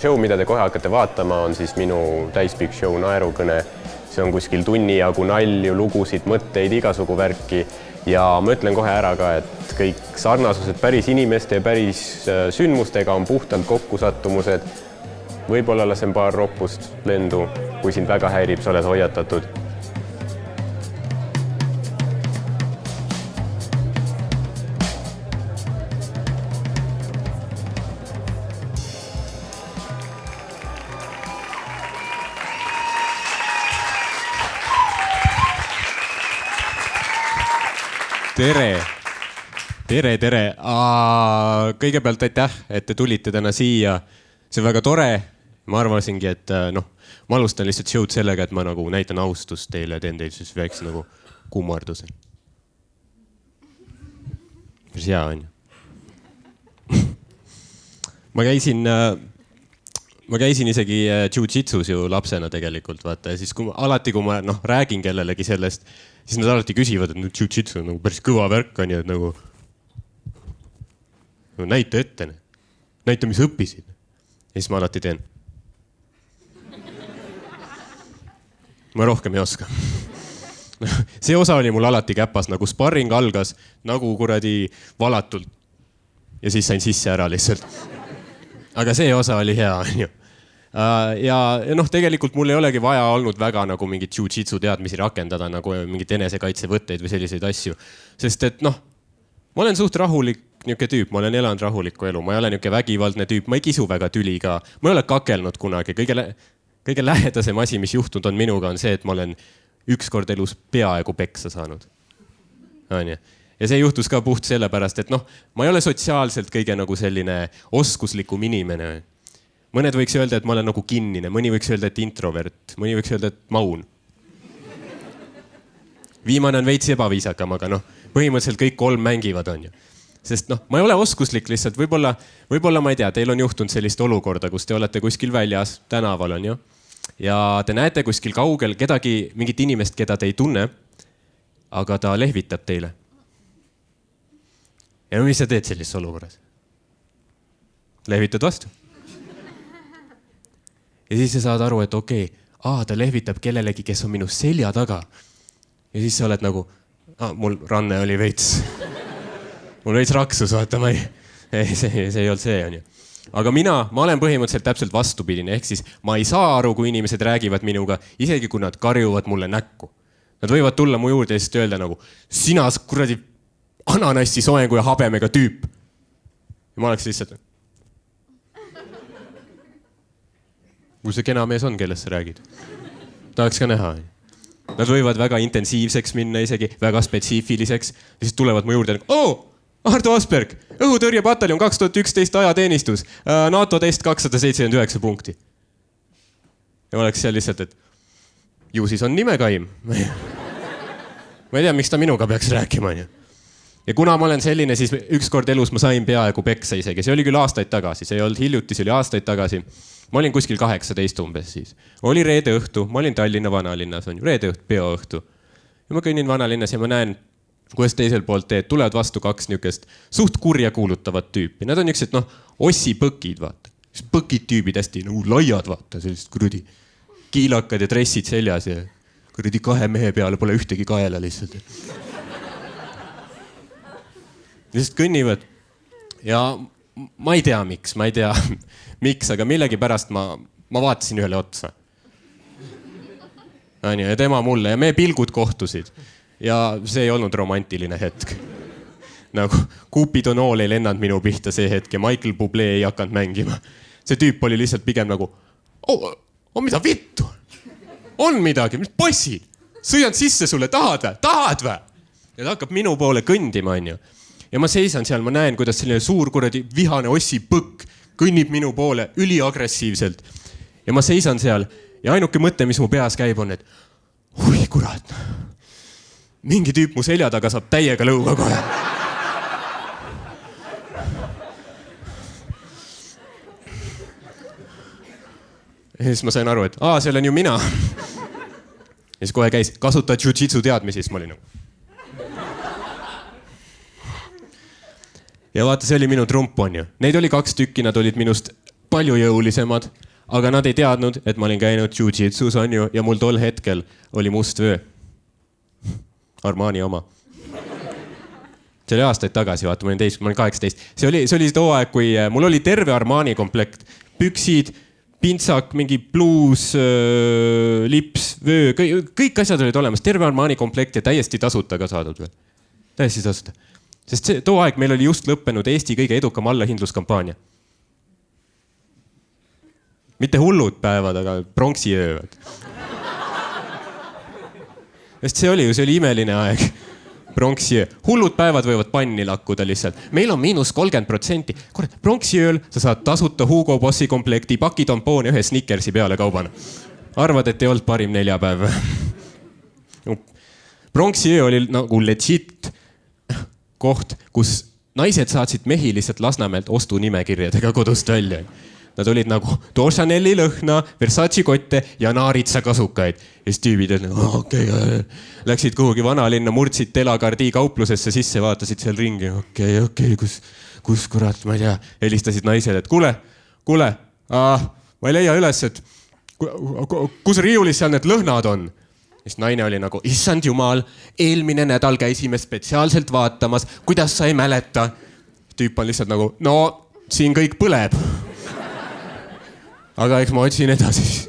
show, mida te kohe hakkate vaatama, on siis minu täispikk show Naerukõne. See on kuskil tunni jagu nalju, lugusid, mõtteid, igasugu värki. Ja ma ütlen kohe ära ka, et kõik sarnasused päris inimeste ja päris sündmustega on puhtalt kokkusattumused. Võib-olla lasen paar roppust lendu, kui sind väga häirib, sa oled hoiatatud. Tere. Kõigepealt aitäh, et te tulite täna siia. See on väga tore. Ma arvasingi, et ma alustan lihtsalt show'd sellega, et ma nagu näitan austust teile ja teen teil siis väikse nagu kummarduse. Mis hea on ju. Ma käisin isegi jiu-jitsus ju lapsena tegelikult, vaata. Ja siis alati, kui ma räägin kellelegi sellest, siis nad alati küsivad, et jiu-jitsu on nagu päris kõva värk on ju, et nagu näita ette. Näita, mis õppisid. Ja siis ma alati teen. Ma rohkem ei oska. See osa oli mul alati käpas, nagu sparring algas, nagu kuradi valatult. Ja siis sain sisse ära lihtsalt. Aga see osa oli hea, on ju. Ja tegelikult mul ei olegi vaja olnud väga nagu mingit jiu-jitsu teadmisi rakendada, nagu mingit enesekaitsevõtteid või selliseid asju. Sest et ma olen suht rahulik niuke tüüp, ma olen elanud rahulikku elu, ma ei ole niuke vägivaldne tüüp, ma ei kisu väga tüli ka, ma ei ole kakelnud kunagi. Kõige lähedasem asi, mis juhtunud on minuga, on see, et ma olen ükskord elus peaaegu peksa saanud. Ja see juhtus ka puht sellepärast, et ma ei ole sotsiaalselt kõige nagu selline oskuslikum inimene. Mõned võiks öelda, et ma olen nagu kinnine, mõni võiks öelda, et introvert, mõni võiks öelda, et maun. Viimane on veits ebaviisakam, aga põhimõtteliselt kõik kolm mängivad on ju. Sest ma ei ole oskuslik lihtsalt, võib-olla ma ei tea, teil on juhtunud sellist olukorda, kus te olete kuskil väljas, tänaval on ju. Ja te näete kuskil kaugel kedagi, mingit inimest, keda te ei tunne, aga ta lehvitab teile. Ja mis sa teed sellises olukorras? Lehvitad vastu. Ja siis sa saad aru, et okei, ta lehvitab kellelegi, kes on minu selja taga. Ja siis sa oled nagu, mul ranne oli veits. Mul veits raksus, vaata, see ei olnud see, on ju. Aga ma olen põhimõtteliselt täpselt vastupidine, ehk siis ma ei saa aru, kui inimesed räägivad minuga, isegi kui nad karjuvad mulle näkku. Nad võivad tulla mu juurde ja siis öelda nagu, sina kuradi ananassi soengu ja habemega tüüp. Ja ma oleks lihtsalt. Kui see kena mees on, kellest sa räägid? Tahaks ka näha. Nad võivad väga intensiivseks minna isegi, väga spetsiifiliseks. Ja siis tulevad mu juurde nagu, Ardo Asperg, õhutõrjepataljon 2011 ajateenistus, NATO test 279 punkti. Ja oleks seal lihtsalt, et ju siis on nimekaim. Ma ei tea, miks ta minuga peaks rääkima. Ja kuna ma olen selline, siis ükskord elus ma sain peaaegu peksa isegi. See oli küll aastaid tagasi, see ei olnud hiljuti, see oli aastaid tagasi. Ma olin kuskil 18 umbes siis. Oli reede õhtu, ma olin Tallinna vanalinnas, on ju, reede õhtu, peo õhtu. Ja ma kõnnin vanalinnas ja ma näen, kuidas teisel poolt teed, tulevad vastu kaks niukest suht kurja kuulutavat tüüpi. Nad on niuksed, ossi põkid, vaata. Põkid tüübid hästi laiad, vaata, sellised kuradi kiilakad ja dressid seljas ja kuradi kahe mehe peale pole ühtegi kaela lihtsalt. Lihtsalt kõnnivad ja ma ei tea, miks, aga millegi pärast ma vaatasin ühele otsa. Ja tema mulle ja me pilgud kohtusid. Ja see ei olnud romantiline hetk. Nagu Cupido nool ei lennanud minu pihta see hetk ja Michael Bublé ei hakanud mängima. See tüüp oli lihtsalt pigem nagu, mida vittu? On midagi, mis passid? Sõidan sisse sulle, tahad vä? Ja ta hakkab minu poole kõndima, on ju. Ja ma seisan seal, ma näen, kuidas selline suur kuradi vihane ossi põkk kõnnib minu poole üliagressiivselt. Ja ma seisan seal ja ainuke mõte, mis mu peas käib, on, et kurat. Mingi tüüp mu selja taga saab täiega lõuga kohe. Ja siis ma sain aru, et see olen ju mina. Ja siis kohe käis, kasuta jiu-jitsu teadmisi, siis ma olin nagu. Ja vaata, see oli minu trump, on ju. Neid oli 2 tükki, nad olid minust palju jõulisemad, aga nad ei teadnud, et ma olin käinud jiu-jitsus, on ju, ja mul tol hetkel oli must vöö. Armani oma. See oli aastaid tagasi, vaata, ma olin 18. See oli too aeg, kui mul oli terve Armani komplekt. Püksid, pintsak, mingi bluus, lips, vöö, kõik asjad olid olemas. Terve Armani komplekt ja täiesti tasuta ka saadud veel. Täiesti tasuta. Sest too aeg meil oli just lõppenud Eesti kõige edukam allahindluskampaania. Mitte hullud päevad, aga pronksiöö. Sest see oli imeline aeg. Pronksiöö. Hullud päevad võivad panni lakkuda lihtsalt. Meil on -30%. Kurat, pronksiööl sa saad tasuta Hugo Bossi komplekti, paki tampooni ühe Snickersi peale kaubana. Arvad, et ei olnud parim neljapäev. Pronksiöö oli nagu legit koht, kus naised saatsid mehi lihtsalt Lasnamäelt ostunimekirjadega kodust välja. Nad olid nagu too Chanel'i lõhna, Versace kotte ja naaritsa kasukaid. Ja siis tüübid okei. Läksid kuhugi vanalinna, murdsid Telagardi kauplusesse sisse, vaatasid seal ringi. Okei, kus kurat, ma ei tea. Helistasid naisele, et kuule, ma ei leia üles, et kus riiulis seal need lõhnad on? Siis naine oli nagu, issand jumal, eelmine nädal käisime spetsiaalselt vaatamas, kuidas sa ei mäleta. Tüüp on lihtsalt nagu, no siin kõik põleb. Aga eks ma otsin edasi.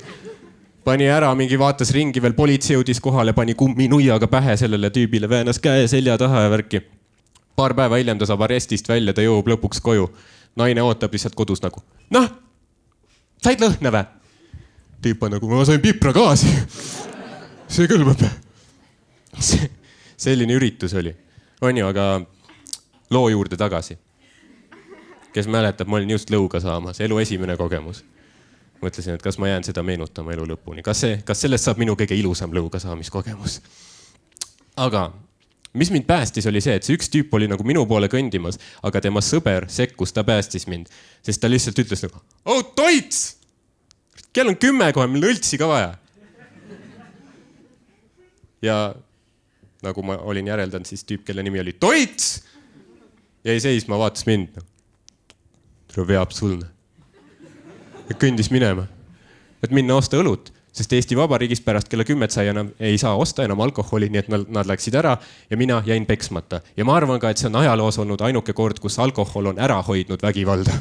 Pani ära, mingi vaatas ringi, veel politsei jõudis kohale, pani kumminuiaga pähe sellele tüübile, väänas käe selja taha ja värki. Paar päeva hiljem ta saab arestist välja, ta jõuab lõpuks koju. Naine ootab lihtsalt kodus nagu, noh, said lõhna vä? Tüüp on nagu, ma sain pipra gaasi. See kõlbab. Selline üritus oli. On ju, aga loo juurde tagasi. Kes mäletab, ma olin just lõuga saamas, elu esimene kogemus. Mõtlesin, et kas ma jään seda meenutama elu lõpuni. Kas sellest saab minu kõige ilusam lõuga saamiskogemus? Aga mis mind päästis oli see, et see üks tüüp oli nagu minu poole kõndimas, aga tema sõber sekkus, ta päästis mind. Sest ta lihtsalt ütles nagu, oh toits! Kell on 10 kohe, meil õltsi ka vaja. Ja nagu ma olin järeldanud, siis tüüp, kelle nimi oli Toits, jäi seisma, vaatas mind. Tere veab sulne. Ja kõndis minema, et minna osta õlut, sest Eesti Vabariigist pärast kella 10 ei saa osta enam alkoholi, nii et nad läksid ära ja mina jäin peksmata. Ja ma arvan ka, et see on ajaloos olnud ainuke kord, kus alkohol on ära hoidnud vägivalda.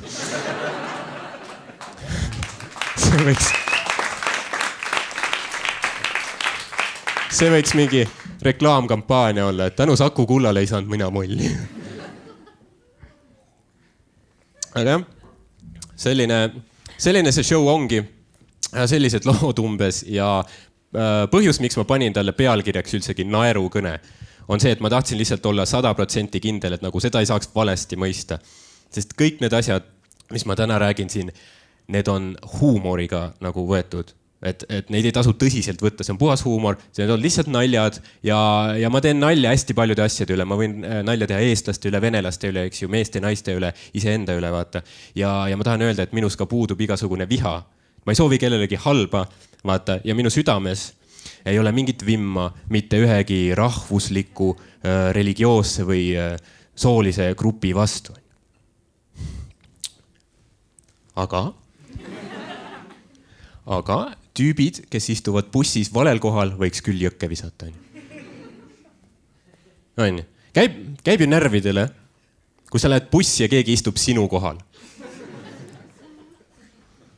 See võiks mingi reklaamkampaania olla, et tänu Saku Kullale ei saanud mina molli. Aga jah, selline see show ongi. Sellised lood umbes ja põhjus, miks ma panin talle pealkirjaks üldsegi naerukõne, on see, et ma tahtsin lihtsalt olla 100% kindel, et nagu seda ei saaks valesti mõista. Sest kõik need asjad, mis ma täna räägin siin, need on huumoriga nagu võetud. Et neid ei tasu tõsiselt võtta, see on puhas huumor, need on lihtsalt naljad ja ma teen nalja hästi paljude asjade üle. Ma võin nalja teha eestlaste üle, venelaste üle, eks ju, meeste, naiste üle, iseenda üle, vaata. Ja ma tahan öelda, et minus ka puudub igasugune viha. Ma ei soovi kellelegi halba, vaata, ja minu südames ei ole mingit vimma mitte ühegi rahvusliku, religioosse või soolise grupi vastu. Aga tüübid, kes istuvad bussis valel kohal, võiks küll jõkke visata. Käib ju närvidele, kui sa lähed bussi ja keegi istub sinu kohal.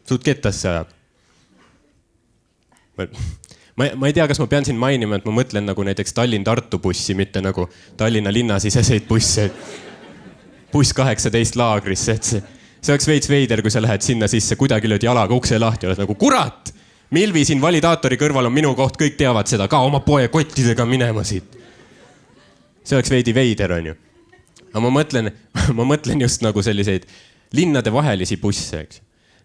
Suud kettasse ajab. Ma ei tea, kas ma pean siin mainima, et ma mõtlen nagu näiteks Tallinn-Tartu bussi, mitte nagu Tallinna linnasiseseid busse. Buss 18 laagrisse, et see oleks veits veider, kui sa lähed sinna sisse, kuidagi lööd jalaga ukse lahti, oled nagu kurat! Milvi siin validaatori kõrval on minu koht, kõik teavad seda, ka oma poe kottidega minema siit. See oleks veidi veider, on ju. Aga ma mõtlen just nagu selliseid linnade vahelisi busse, eks.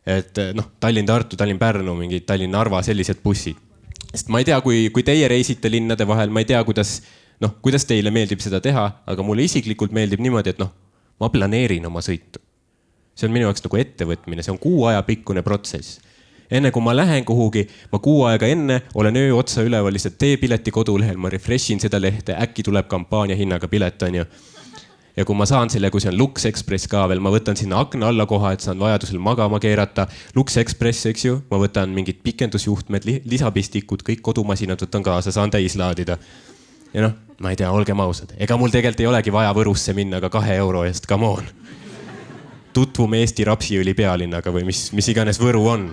Et Tallinn-Tartu, Tallinn-Pärnu, mingi Tallinn-Narva, sellised bussid. Sest ma ei tea, kui teie reisite linnade vahel, ma ei tea, kuidas teile meeldib seda teha, aga mulle isiklikult meeldib niimoodi, et ma planeerin oma sõitu. See on minu jaoks nagu ettevõtmine, see on 6 aja pikkune protsess. Enne kui ma lähen kuhugi, ma 6 aega enne olen öö otsa üleval lihtsalt teepileti kodulehel, ma refreshin seda lehte, äkki tuleb kampaania hinnaga pilet, on ju. ja kui ma saan selle, kui see on Lux Express ka veel, ma võtan sinna akna alla koha, et saan vajadusel magama keerata. Lux Express, eks ju, ma võtan mingid pikendusjuhtmed, lisapistikud, kõik kodumasinad võtan kaasa, saan täis laadida. Ja noh, ma ei tea, olgem ausad, ega mul tegelikult ei olegi vaja Võrusse minna ka 2 euro eest, come on. Tutvume Eesti rapsiõli pealinnaga või mis iganes Võru on.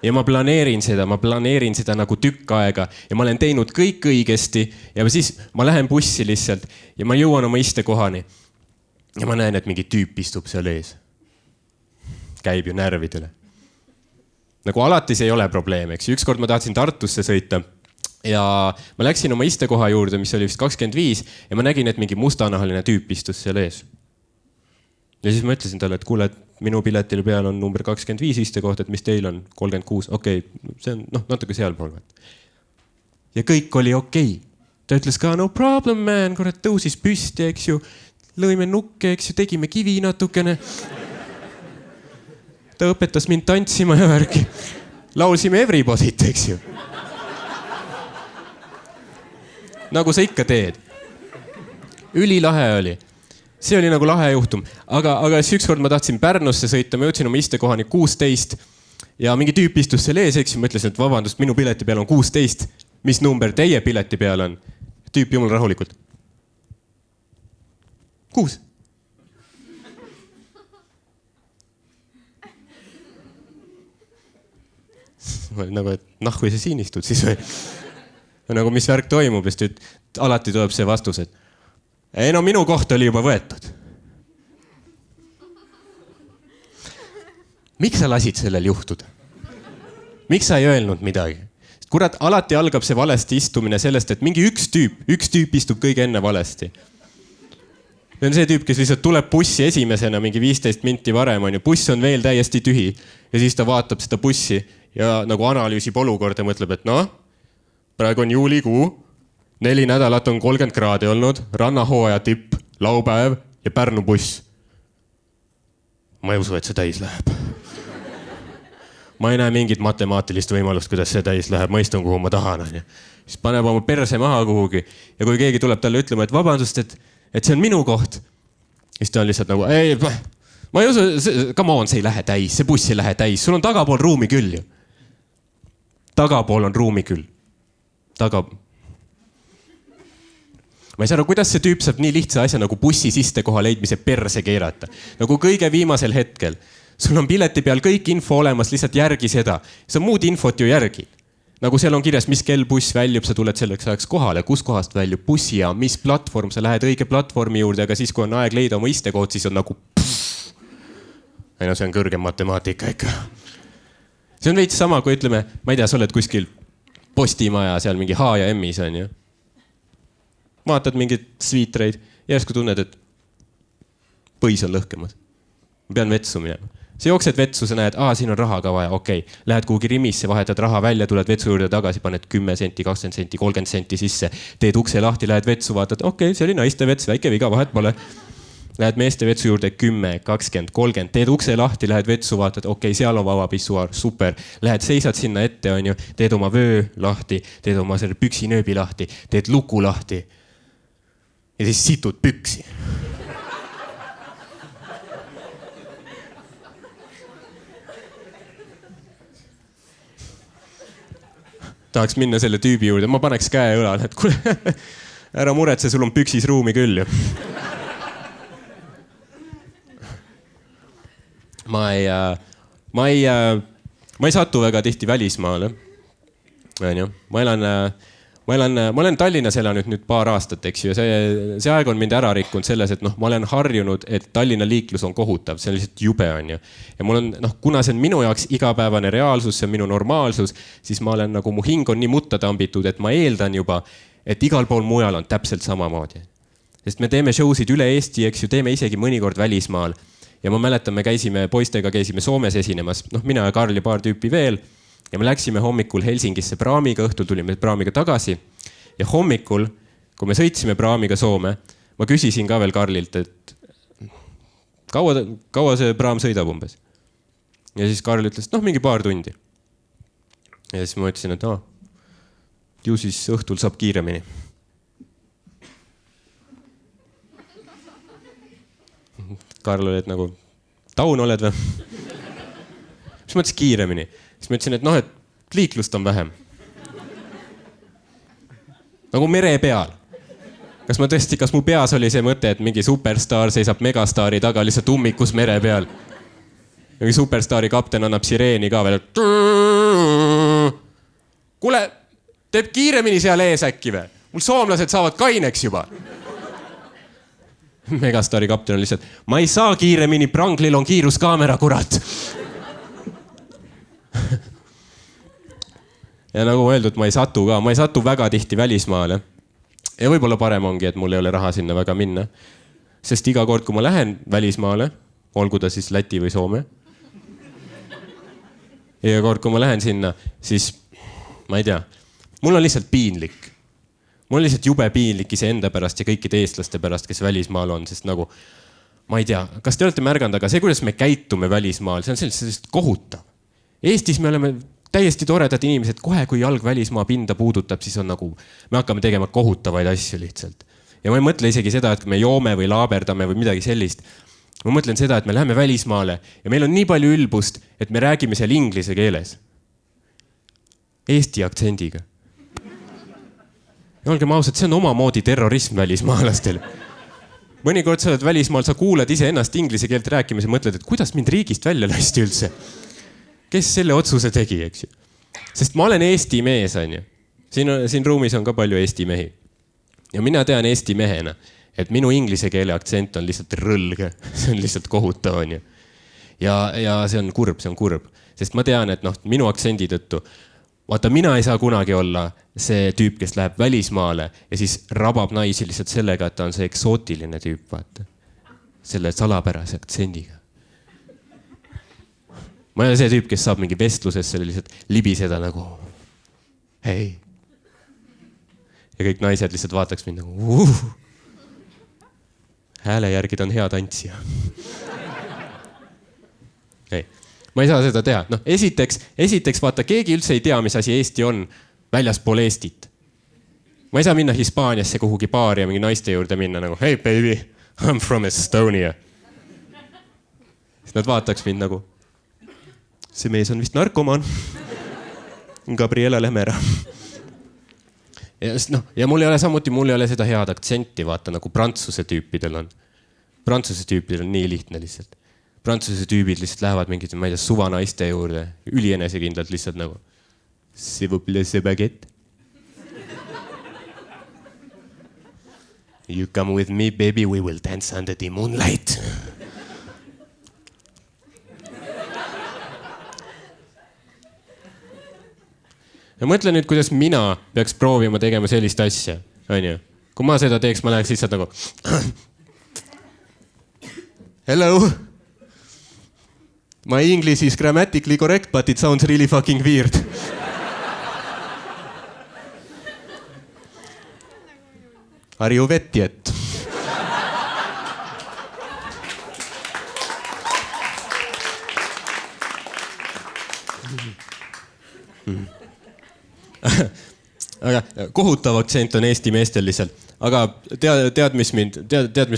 Ja ma planeerin seda nagu tükk aega ja ma olen teinud kõik õigesti ja siis ma lähen bussi lihtsalt ja ma jõuan oma istekohani. Ja ma näen, et mingi tüüp istub seal ees. Käib ju närvidele. Nagu alati see ei ole probleem, eks. Ükskord ma tahtsin Tartusse sõita ja ma läksin oma istekoha juurde, mis oli vist 25 ja ma nägin, et mingi mustanahaline tüüp istus seal ees. Ja siis ma ütlesin talle, et kuule, et minu piletil peal on number 25 istekoht, et mis teil on 36. Okei, see on natuke sealpool. Ja kõik oli okei. Ta ütles ka, no problem man, kurat tõusis püsti, eks ju. Lõime nukke, eks ju, tegime kivi natukene. Ta õpetas mind tantsima ja värki. Laulsime Everybody't, eks ju. Nagu sa ikka teed. Ülilahe oli. See oli nagu lahe juhtum. Aga siis ükskord ma tahtsin Pärnusse sõita, ma jõudsin oma istekohani 16 ja mingi tüüp istus seal ees, eks ju, ma ütlesin, et vabandust, minu pileti peal on 16. Mis number teie pileti peal on? Tüüp jumal rahulikult. 6. Nagu, et nahku sa siin istud siis või? Nagu mis värk toimub, sest alati tuleb see vastus, et ei no minu koht oli juba võetud. Miks sa lasid sellel juhtuda? Miks sa ei öelnud midagi? Kurat, alati algab see valesti istumine sellest, et mingi üks tüüp istub kõige enne valesti. See on see tüüp, kes lihtsalt tuleb bussi esimesena mingi 15 minti varem, on ju. Buss on veel täiesti tühi ja siis ta vaatab seda bussi ja nagu analüüsib olukorda ja mõtleb, et noh, praegu on juulikuu. 4 nädalat on 30 kraadi olnud, rannahooaja tipp, laupäev ja Pärnu buss. Ma ei usu, et see täis läheb. Ma ei näe mingit matemaatilist võimalust, kuidas see täis läheb. Ma istun, kuhu ma tahan. Siis paneb oma perse maha kuhugi ja kui keegi tuleb talle ütlema, et vabandust, et see on minu koht, siis ta on lihtsalt nagu, ei, ma ei usu, come on, see ei lähe täis, see buss ei lähe täis. Sul on tagapool ruumi küll ju. Tagapool on ruumi küll. Ma ei saa aru, kuidas see tüüp saab nii lihtsa asja nagu bussi istekoha leidmise perse keerata. Nagu kõige viimasel hetkel. Sul on pileti peal kõik info olemas, lihtsalt järgi seda. Sa muud infot ju järgi. Nagu seal on kirjas, mis kell buss väljub, sa tuled selleks ajaks kohale, kus kohast väljub bussi ja mis platvorm, sa lähed õige platvormi juurde, aga siis, kui on aeg leida oma istekoht, siis on nagu ei no, see on kõrgem matemaatika ikka. See on veits sama, kui ütleme, ma ei tea, sa oled kuskil Postimaja seal mingi H ja M-is on ju. Vaatad mingid sviitreid ja järsku tunned, et põis on lõhkemas. Ma pean vetsu minema. Sa jooksed vetsu, sa näed, siin on raha ka vaja, okei. Lähed kuhugi rimisse, vahetad raha välja, tuled vetsu juurde tagasi, paned 10 senti, 20 senti, 30 senti sisse. Teed ukse lahti, lähed vetsu, vaatad, okei, see oli naiste vets, väike viga, vahet pole. Lähed meeste vetsu juurde 10, 20, 30, teed ukse lahti, lähed vetsu, vaatad, okei, seal on vaba pissuaar, super. Lähed, seisad sinna ette, on ju, teed oma vöö lahti, teed oma selle püksinööbi lahti, teed luku lahti. Ja siis situd püksi. Tahaks minna selle tüübi juurde, ma paneks käe õlal, et kuule, ära muretse, sul on püksis ruumi küll ju. Ma ei satu väga tihti välismaale. Ma olen Tallinnas elanud nüüd paar aastat, eks ju, ja see aeg on mind ära rikkunud selles, et ma olen harjunud, et Tallinna liiklus on kohutav, see on lihtsalt jube on ju. Ja mul on, kuna see on minu jaoks igapäevane reaalsus, see on minu normaalsus, siis ma olen nagu, mu hing on nii mutta tambitud, et ma eeldan juba, et igal pool mujal on täpselt samamoodi. Sest me teeme showsid üle Eesti, eks ju, teeme isegi mõnikord välismaal. Ja ma mäletan, me poistega käisime Soomes esinemas, mina ja Karl ja paar tüüpi veel. Ja me läksime hommikul Helsingisse praamiga, õhtul tulime praamiga tagasi. Ja hommikul, kui me sõitsime praamiga Soome, ma küsisin ka veel Karlilt, et kaua see praam sõidab umbes. Ja siis Karl ütles, mingi paar tundi. Ja siis ma ütlesin, et ju siis õhtul saab kiiremini. Karl oli, et nagu, taun oled või? Mis mõttes kiiremini? Siis ma ütlesin, et noh, et liiklust on vähem. Nagu mere peal. Kas mu peas oli see mõte, et mingi superstaar seisab megastaari taga lihtsalt ummikus mere peal? Mingi superstaari kapten annab sireeni ka veel. Kuule, teeb kiiremini seal ees äkki või? Mul soomlased saavad kaineks juba. Megastaari kapten on lihtsalt, ma ei saa kiiremini, Pranglil on kiiruskaamera, kurat. Ja nagu öeldud, ma ei satu väga tihti välismaale. Ja võib-olla parem ongi, et mul ei ole raha sinna väga minna. Sest iga kord, kui ma lähen välismaale, olgu ta siis Läti või Soome. Iga kord, kui ma lähen sinna, siis ma ei tea, mul on lihtsalt piinlik. Mul on lihtsalt jube piinlik iseenda pärast ja kõikide eestlaste pärast, kes välismaal on, sest nagu, ma ei tea, kas te olete märganud, aga see, kuidas me käitume välismaal, see on sellist kohutav. Eestis me oleme täiesti toredad inimesed, kohe kui jalg välismaa pinda puudutab, siis on nagu, me hakkame tegema kohutavaid asju lihtsalt. Ja ma ei mõtle isegi seda, et me joome või laaberdame või midagi sellist. Ma mõtlen seda, et me läheme välismaale ja meil on nii palju ülbust, et me räägime seal inglise keeles. Eesti aktsendiga. Ja olgem ausad, see on omamoodi terrorism välismaalastel. Mõnikord sa oled välismaal, sa kuuled ise ennast inglise keelt rääkimas ja mõtled, et kuidas mind riigist välja lasti üldse? Kes selle otsuse tegi, eks ju? Sest ma olen Eesti mees, on ju. Siin ruumis on ka palju Eesti mehi. Ja mina tean Eesti mehena, et minu inglise keele aktsent on lihtsalt rõlge. See on lihtsalt kohutav, on ju. Ja see on kurb. Sest ma tean, et minu aktsendi tõttu, vaata, mina ei saa kunagi olla see tüüp, kes läheb välismaale ja siis rabab naisi lihtsalt sellega, et ta on see eksootiline tüüp, vaata. Selle salapärase aktsendiga. Ma ei ole see tüüp, kes saab mingi vestluses selle lihtsalt libiseda nagu hei. Ja kõik naised lihtsalt vaataks mind nagu hääle järgi ta on hea tantsija. Ei, ma ei saa seda teha. Esiteks vaata, keegi üldse ei tea, mis asi Eesti on väljaspool Eestit. Ma ei saa minna Hispaaniasse kuhugi baari ja mingi naiste juurde minna nagu hey baby, I'm from Estonia. Siis nad vaataks mind nagu see mees on vist narkomaan. Gabriela Lemera. Ja mul ei ole seda head aktsenti, vaata, nagu prantsuse tüüpidel on. Prantsuse tüüpidel on nii lihtne lihtsalt. Prantsuse tüübid lihtsalt lähevad mingid, ma ei tea, suvanaiste juurde, ülienesekindlalt lihtsalt nagu s'il vous plaît, see baguette. You come with me, baby, we will dance under the moonlight. Ja mõtlen nüüd, kuidas mina peaks proovima tegema sellist asja, on ju? Kui ma seda teeks, ma läheks lihtsalt nagu hello. My English is grammatically correct, but it sounds really fucking weird. Are you wet yet? Aga kohutav aktsent on Eesti meestel lihtsalt. Aga tead, mis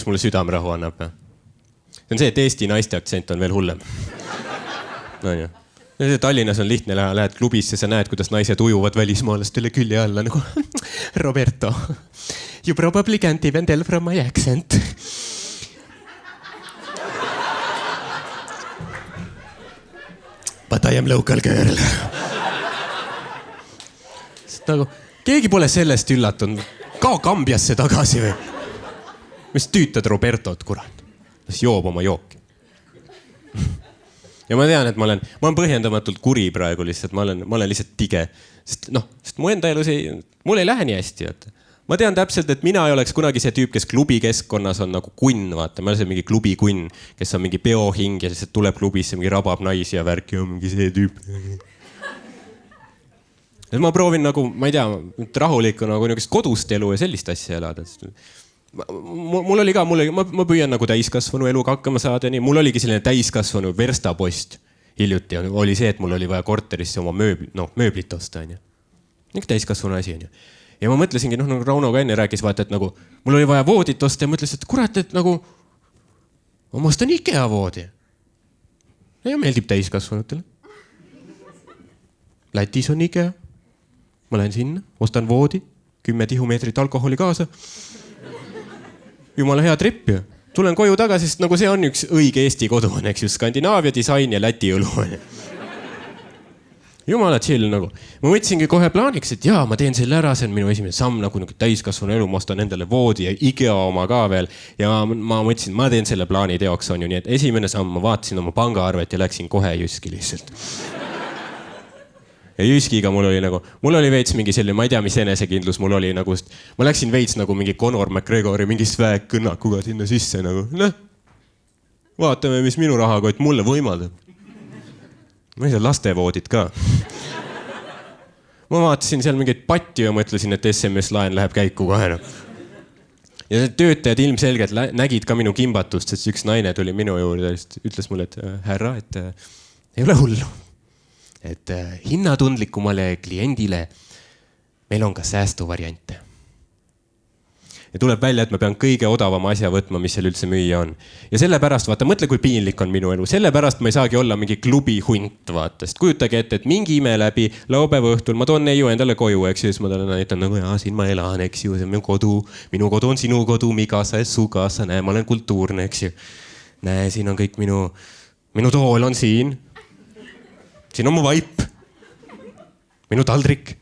mulle südamerahu annab? See on see, et Eesti naiste aktsent on veel hullem. No, ja. Tallinnas on lihtne, lähed klubisse, sa näed, kuidas naised ujuvad välismaalastele külje alla nagu Roberto, you probably can't even tell from my accent. But I am local girl. Nagu, keegi pole sellest üllatunud. Kao Kambiasse tagasi või? Mis tüütad Robertot, kurat? Las joob oma jooki. Ja ma tean, et ma olen põhjendamatult kuri praegu lihtsalt. Ma olen lihtsalt tige. Sest mu enda elus mul ei lähe nii hästi. Ma tean täpselt, et mina ei oleks kunagi see tüüp, kes klubi keskkonnas on nagu kunn, vaata. Ma olen see mingi klubi kunn, kes on mingi peohing ja siis tuleb klubisse, mingi rabab naisi ja värki ja mingi see tüüp. Ja ma proovin nagu, ma ei tea, rahulikku nagu niisugust kodust elu ja sellist asja elada. Mul oli ka, ma püüan nagu täiskasvanu eluga hakkama saada. Nii. Mul oligi selline täiskasvanu verstapost hiljuti. Oli see, et mul oli vaja korterisse oma mööblit osta. Niisugune täiskasvanu asi. Ja ma mõtlesingi, nagu Rauno ka enne rääkis, vaata, et nagu mul oli vaja voodit osta ja mõtlesin, et kurat, et nagu ma ostan IKEA voodi. Ja meeldib täiskasvanutele. Lätis on IKEA. Ma lähen sinna, ostan voodi, 10 tihumeetrit alkoholi kaasa. Jumala hea trip ju. Tulen koju tagasi, sest nagu see on üks õige Eesti kodu, eks ju, Skandinaavia disain ja Läti õlu. Jumala chill nagu. Ma võtsingi kohe plaaniks, et jaa, ma teen selle ära, see on minu esimene samm nagu täiskasvanu elu, ma ostan endale voodi ja IKEA oma ka veel. Ja ma mõtlesin, ma teen selle plaani teoks on ju, nii et esimene samm, ma vaatasin oma pangaarvet ja läksin kohe Jyski lihtsalt. Ja Jyskiga mul oli veits mingi selline, ma ei tea, mis enesekindlus mul oli nagu, ma läksin veits nagu mingi Conor McGregori mingi svägkõnnakuga sinna sisse nagu, vaatame, mis minu rahakott mulle võimaldab. Ma ei saa lastevoodid ka. Ma vaatasin seal mingeid patti ja mõtlesin, et SMS-laen läheb käiku kohe. Ja töötajad ilmselgelt nägid ka minu kimbatust, sest üks naine tuli minu juurde ja ütles mulle, et härra, et ei ole hullu. Et hinnatundlikumale kliendile meil on ka säästuvariante. Ja tuleb välja, et ma pean kõige odavama asja võtma, mis seal üldse müüa on. Ja sellepärast, vaata, mõtle, kui piinlik on minu elu. Sellepärast ma ei saagi olla mingi klubi hunt, vaata. Sest kujutage ette, et mingi ime läbi laupäeva õhtul, ma toon neiu endale koju, eks ju, siis ma talle näitan nagu, jaa, siin ma elan, eks ju, see on minu kodu on sinu kodu, mi kaasa ja su kaasa, näe, ma olen kultuurne, eks ju. Näe, siin on kõik minu tool on siin. Siin on mu vaip. Minu taldrik.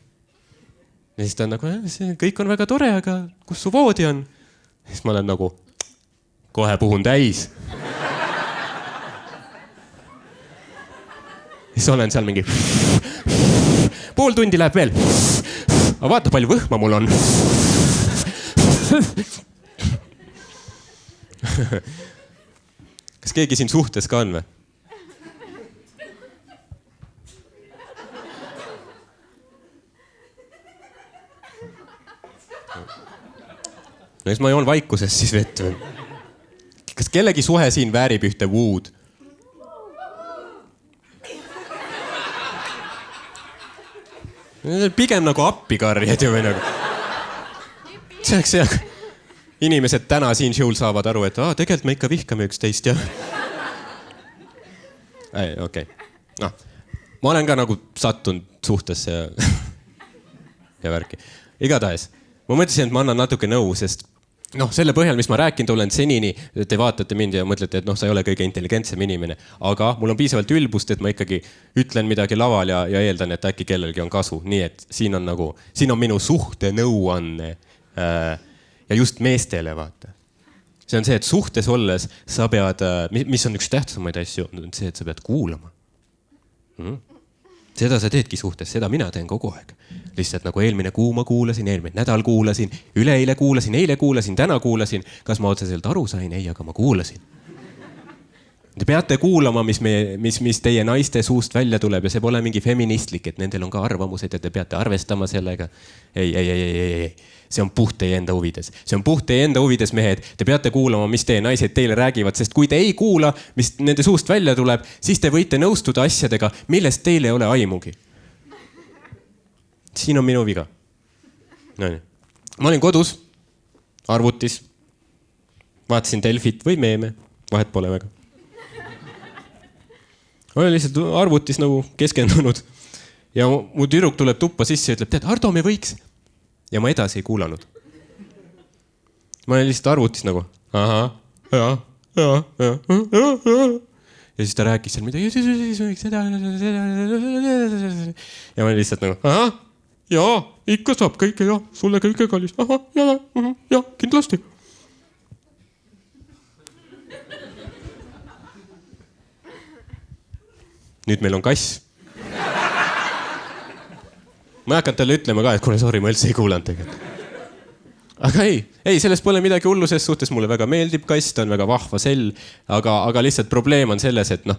Ja siis ta on nagu, kõik on väga tore, aga kus su voodi on? Ja siis ma olen nagu, kohe puhun täis. Ja siis olen seal mingi, pool tundi läheb veel. Aga vaata, palju võhma mul on. Kas keegi siin suhtes ka on või? No siis ma joon vaikuses siis vett. Kas kellegi suhe siin väärib ühte wood? Pigem nagu appikarjed ju või nagu. See inimesed täna siin show'l saavad aru, et tegelikult me ikka vihkame üksteist, jah. Okei. No, ma olen ka nagu sattunud suhtesse ja värki. Igatahes. Ma mõtlesin, et ma annan natuke nõu, sest selle põhjal, mis ma rääkinud olen senini, te vaatate mind ja mõtlete, et sa ei ole kõige intelligentsem inimene. Aga mul on piisavalt ülbust, et ma ikkagi ütlen midagi laval ja eeldan, et äkki kellelgi on kasu. Nii et siin on minu suhte nõuanne ja just meestele vaata. See on see, et suhtes olles sa pead, mis on üks tähtsamaid asju, on see, et sa pead kuulama. Seda sa teedki suhtes, seda mina teen kogu aeg. Lihtsalt nagu eelmine kuu ma kuulasin, eelmine nädal kuulasin, üleeile kuulasin, eile kuulasin, täna kuulasin. Kas ma otseselt aru sain? Ei, aga ma kuulasin. Te peate kuulama, mis teie naiste suust välja tuleb ja see pole mingi feministlik, et nendel on ka arvamused ja te peate arvestama sellega. Ei. See on puht teie enda huvides. See on puht teie enda huvides, mehed. Te peate kuulama, mis teie naised teile räägivad, sest kui te ei kuula, mis nende suust välja tuleb, siis te võite nõustuda asjadega, millest teile ei ole aimugi. Siin on minu viga. Ma olin kodus, arvutis, vaatasin Delfit või meeme, vahet pole väga. Olen lihtsalt arvutis nagu keskendunud ja mu tüdruk tuleb tuppa sisse ja ütleb, tead, Ardo, me võiks. Ja ma edasi ei kuulanud. Ma olen lihtsalt arvutis nagu, ja. Ja siis ta rääkis seal midagi. Ja ma olen lihtsalt nagu, ja, ikka saab kõike, ja, sulle kõike kallis. Ja, kindlasti. Nüüd meil on kass. Ma ei hakanud talle ütlema ka, et kuule, sorry, ma üldse ei kuulanud tegelikult. Aga ei, sellest pole midagi hullu, ses suhtes mulle väga meeldib kass, ta on väga vahva sell, aga lihtsalt probleem on selles, et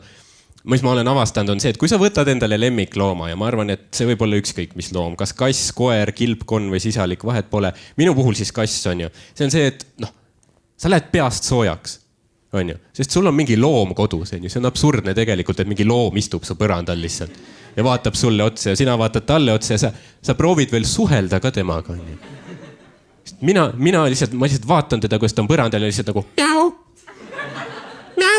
mis ma olen avastanud on see, et kui sa võtad endale lemmiklooma ja ma arvan, et see võib olla ükskõik mis loom, kas kass, koer, kilpkonn või sisalik, vahet pole. Minu puhul siis kass on ju. See on see, et sa lähed peast soojaks. On ju? Sest sul on mingi loom kodus, on ju? See on absurdne tegelikult, et mingi loom istub su põrandal lihtsalt ja vaatab sulle otsa ja sina vaatad talle otsa ja sa proovid veel suhelda ka temaga. On ju? Ma lihtsalt vaatan teda, kui ta on põrandal ja lihtsalt nagu mjau, mjau.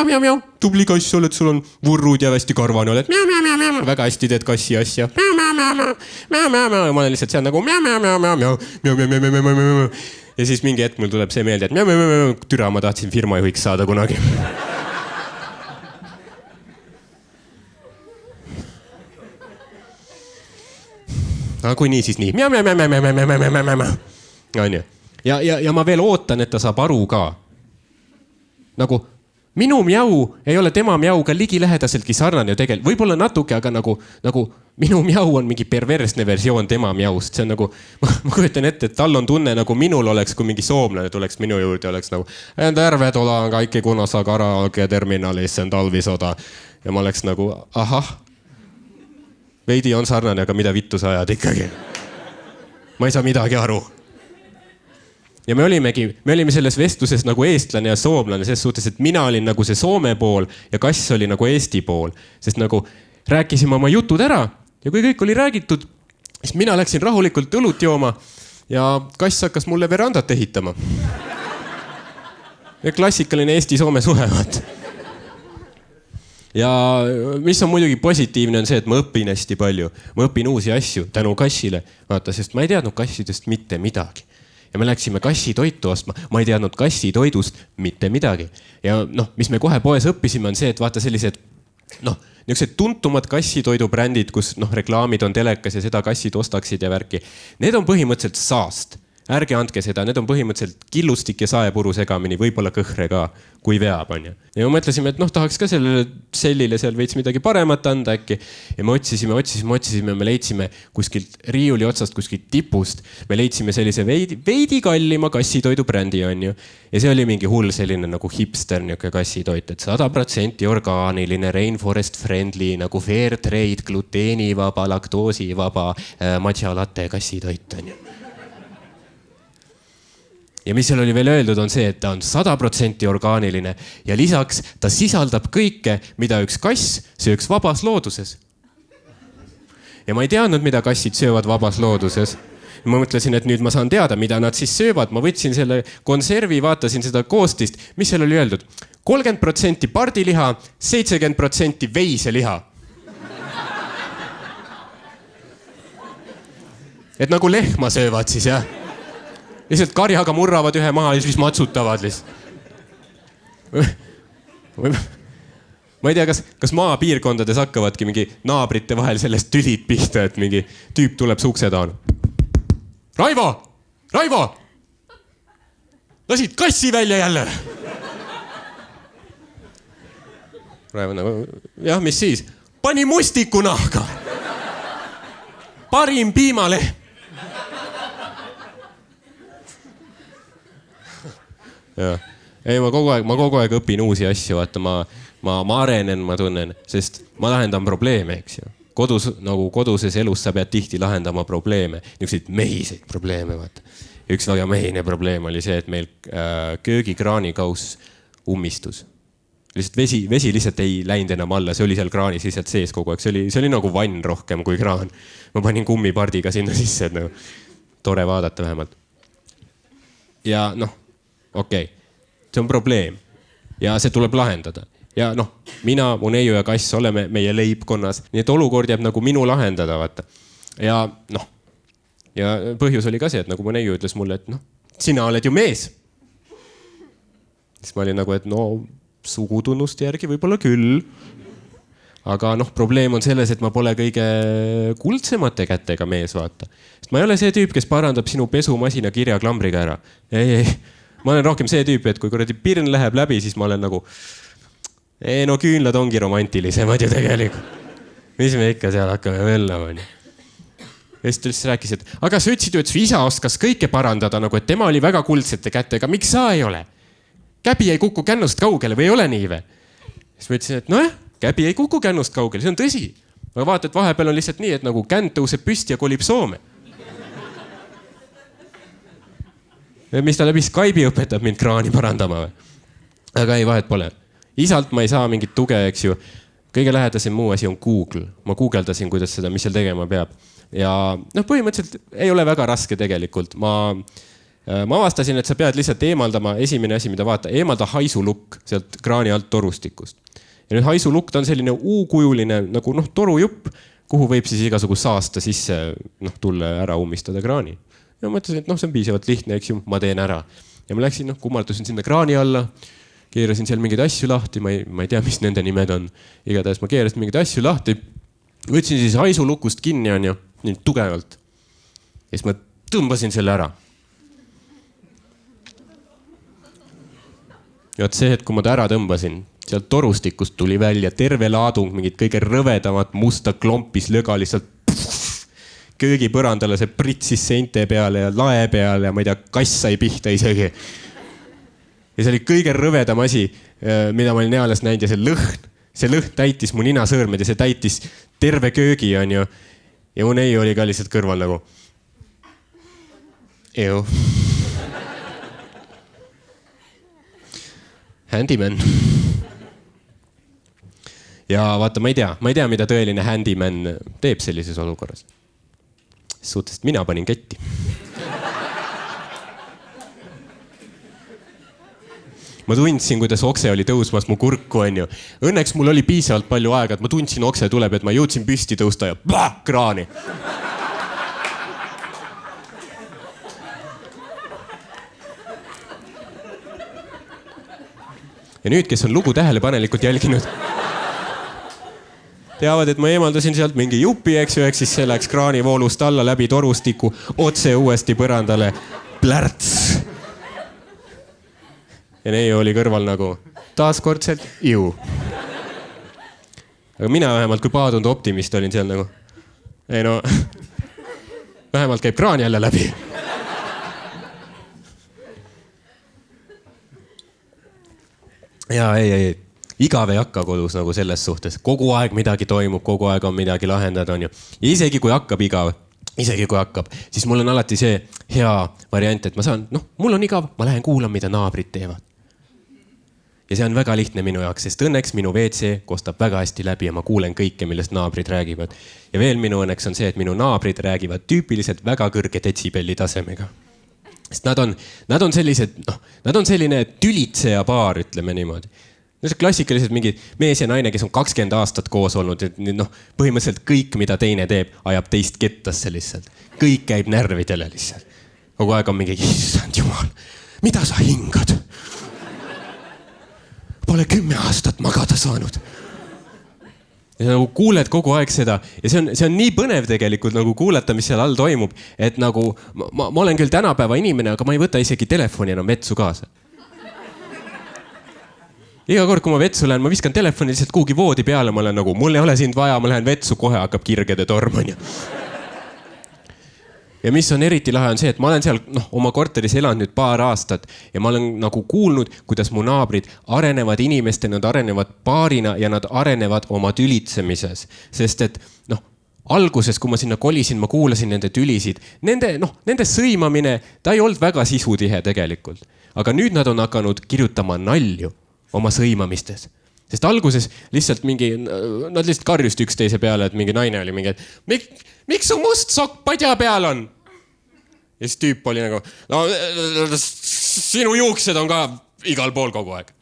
mjau. Tubli kass oled, sul on vurrud ja hästi karvane oled. Mjau. Väga hästi teed kassi asja. Mjau. Ma olen lihtsalt seal nagu mjau. Ja siis mingi hetk mul tuleb see meelde, et türa, ma tahtsin firmajuhiks saada kunagi. Aga kui nii, siis nii. Onju. Ja ma veel ootan, et ta saab aru ka. Nagu minu mjau ei ole tema mjauga ligilähedaseltki sarnane tegelikult. Võib-olla natuke, aga nagu minu mjau on mingi perversne versioon tema mjaust. See on nagu, ma kujutan ette, et tal on tunne nagu minul oleks, kui mingi soomlane tuleks minu juurde ja oleks nagu tervetuloa kaikki Kunossa karaoke terminalissa on talvisoda. Ja ma oleks nagu, ahah. Veidi on sarnane, aga mida vittu sa ajad ikkagi? Ma ei saa midagi aru. Ja me olime selles vestluses nagu eestlane ja soomlane, selles suhtes, et mina olin nagu see Soome pool ja kass oli nagu Eesti pool. Sest nagu rääkisime oma jutud ära ja kui kõik oli räägitud, siis mina läksin rahulikult õlut jooma ja kass hakkas mulle verandat ehitama. Ja klassikaline Eesti-Soome suhe, vaat. Ja mis on muidugi positiivne on see, et ma õpin hästi palju. Ma õpin uusi asju tänu kassile. Vaata, sest ma ei teadnud kassidest mitte midagi. Ja me läksime kassitoitu ostma. Ma ei teadnud kassitoidust mitte midagi. Ja mis me kohe poes õppisime on see, et vaata sellised, niisugused tuntumad kassitoidubrändid, kus reklaamid on telekas ja seda kassid ostaksid ja värki. Need on põhimõtteliselt saast. Ärge andke seda, need on põhimõtteliselt killustik ja saepuru segamini, võib-olla kõhre ka, kui veab on. Ja me mõtlesime, et tahaks ka sellile seal veits midagi paremat anda äkki. Ja me otsisime, me leidsime kuskilt riiuli otsast, kuskilt tipust. Me leidsime sellise veidi kallima kassitoidu brändi on ju. Ja see oli mingi hull selline nagu hipster niuke kassitoit, et 100% orgaaniline, rainforest friendly, nagu fair trade, gluteenivaba, laktoosivaba, matcha latte kassitoit on ju. Ja mis seal oli veel öeldud on see, et ta on 100% orgaaniline ja lisaks ta sisaldab kõike, mida üks kass sööks vabas looduses. Ja ma ei teadnud, mida kassid söövad vabas looduses. Ma mõtlesin, et nüüd ma saan teada, mida nad siis söövad. Ma võtsin selle konservi, vaatasin seda koostist. Mis seal oli öeldud? 30% pardiliha, 70% veiseliha. Et nagu lehma söövad siis, jah? Lihtsalt karjaga murravad ühe maha ja siis matsutavad lihtsalt. Ma ei tea, kas maapiirkondades hakkavadki mingi naabrite vahel sellest tülid pihta, et mingi tüüp tuleb su ukse taha. Raivo! Lasid kassi välja jälle? Raivo nagu, jah, mis siis? Pani mustiku nahka. Parim piimalehm. Ja. Ei, ma kogu aeg õpin uusi asju, vaata, ma arenen, ma tunnen, sest ma lahendan probleeme, eks ju. Koduses elus sa pead tihti lahendama probleeme, niisuguseid mehiseid probleeme, vaata. Üks väga mehine probleem oli see, et meil köögikraanikauss ummistus. Lihtsalt vesi lihtsalt ei läinud enam alla, see oli seal kraanis lihtsalt sees kogu aeg, see oli nagu vann rohkem kui kraan. Ma panin kummipardiga sinna sisse, et nagu tore vaadata vähemalt. Ja okei, see on probleem ja see tuleb lahendada. Ja mina, mu neiu ja kass oleme meie leibkonnas, nii et olukord jääb nagu minu lahendada, vaata. Ja põhjus oli ka see, et nagu mu neiu ütles mulle, et sina oled ju mees. Siis ma olin nagu, et sugutunnuste järgi võib-olla küll. Aga probleem on selles, et ma pole kõige kuldsemate kätega mees, vaata. Sest ma ei ole see tüüp, kes parandab sinu pesumasina kirjaklambriga ära. Ei. Ma olen rohkem see tüüp, et kui kuradi pirn läheb läbi, siis ma olen nagu, küünlad ongi romantilisemad ju tegelikult. Mis me ikka seal hakkame võllama. Ja siis rääkis, et aga sa ütlesid ju, et su isa oskas kõike parandada, nagu et tema oli väga kuldsete kätega. Miks sa ei ole? Käbi ei kuku kännust kaugele või ei ole nii või? Siis ma ütlesin, et käbi ei kuku kännust kaugele, see on tõsi. Aga vaata, et vahepeal on lihtsalt nii, et nagu känd tõuseb püsti ja kolib Soome. Mis ta läbi Skype'i õpetab mind kraani parandama või? Aga ei, vahet pole. Isalt ma ei saa mingit tuge, eks ju. Kõige lähedasem muu asi on Google. Ma guugeldasin, kuidas seda, mis seal tegema peab. Ja põhimõtteliselt ei ole väga raske tegelikult. Ma ma avastasin, et sa pead lihtsalt eemaldama, esimene asi, mida vaata, eemalda haisulukk sealt kraani alt torustikust. Ja nüüd haisulukk, ta on selline U-kujuline nagu torujupp, kuhu võib siis igasugu saasta sisse tulla ära ummistada kraani. Ja ma mõtlesin, et see on piisavalt lihtne, eks ju, ma teen ära. Ja ma läksin, kumartusin sinna kraani alla, keerasin seal mingeid asju lahti, ma ei tea, mis nende nimed on. Igatahes ma keerasin mingeid asju lahti, võtsin siis haisulukust kinni, on ju, nii tugevalt. Ja siis ma tõmbasin selle ära. Ja see, et kui ma ta ära tõmbasin, sealt torustikust tuli välja terve laadung mingit kõige rõvedamat musta klompis löga lihtsalt köögipõrandale, see pritsis seinte peale ja lae peale ja ma ei tea, kass sai pihta isegi. Ja see oli kõige rõvedam asi, mida ma olin eales näinud ja see lõhn täitis mu ninasõõrmed ja see täitis terve köögi, on ju. Ja mu neiu oli ka lihtsalt kõrval nagu. Eju. Handyman. Ja vaata, ma ei tea, mida tõeline handyman teeb sellises olukorras. Suhtest mina panin ketti. Ma tundsin, kuidas okse oli tõusmas mu kurku, on ju. Õnneks mul oli piisavalt palju aega, et ma tundsin okse tuleb, et ma jõudsin püsti tõusta ja kraani. Ja nüüd, kes on lugu tähelepanelikult jälginud, teavad, et ma eemaldasin sealt mingi jupi, eks ju, siis see läks kraanivoolust alla läbi torustiku, otse uuesti põrandale. Plärts! Ja neiu oli kõrval nagu taaskordselt ju. Aga mina vähemalt, kui paadunud optimist olin seal nagu, ei no, vähemalt käib kraan jälle läbi. Ja ei. Igav ei hakka kodus nagu selles suhtes. Kogu aeg midagi toimub, kogu aeg on midagi lahendada, on ju. Ja isegi kui hakkab igav, siis mul on alati see hea variant, et ma saan, mul on igav, ma lähen kuulan, mida naabrid teevad. Ja see on väga lihtne minu jaoks, sest õnneks minu WC kostab väga hästi läbi ja ma kuulen kõike, millest naabrid räägivad. Ja veel minu õnneks on see, et minu naabrid räägivad tüüpiliselt väga kõrge detsibelli tasemega. Sest nad on sellised, nad on selline tülitseja paar, ütleme niimoodi. Need on klassikalised mingid mees ja naine, kes on 20 aastat koos olnud. Põhimõtteliselt kõik, mida teine teeb, ajab teist kettasse lihtsalt. Kõik käib närvidele lihtsalt. Kogu aeg on mingi, issand jumal, mida sa hingad? Pole 10 aastat magada saanud. Ja nagu kuuled kogu aeg seda ja see on nii põnev tegelikult nagu kuulata, mis seal all toimub, et nagu ma olen küll tänapäeva inimene, aga ma ei võta isegi telefoni enam vetsu kaasa. Iga kord, kui ma vetsu lähen, ma viskan telefoni lihtsalt kuhugi voodi peale, ma olen nagu, mul ei ole sind vaja, ma lähen vetsu, kohe hakkab kirgede torm. Ja mis on eriti lahe on see, et ma olen seal oma korteris elanud nüüd paar aastat ja ma olen nagu kuulnud, kuidas mu naabrid arenevad inimestena, nad arenevad paarina ja nad arenevad oma tülitsemises. Sest et alguses, kui ma sinna kolisin, ma kuulasin nende tülisid. Nende sõimamine, ta ei olnud väga sisutihe tegelikult. Aga nüüd nad on hakanud kirjutama nalju oma sõimamistes. Sest alguses lihtsalt nad lihtsalt karjusid üksteise peale, et mingi naine oli mingi, et miks su must sokk padja peal on? Ja siis tüüp oli nagu, sinu juuksed on ka igal pool kogu aeg.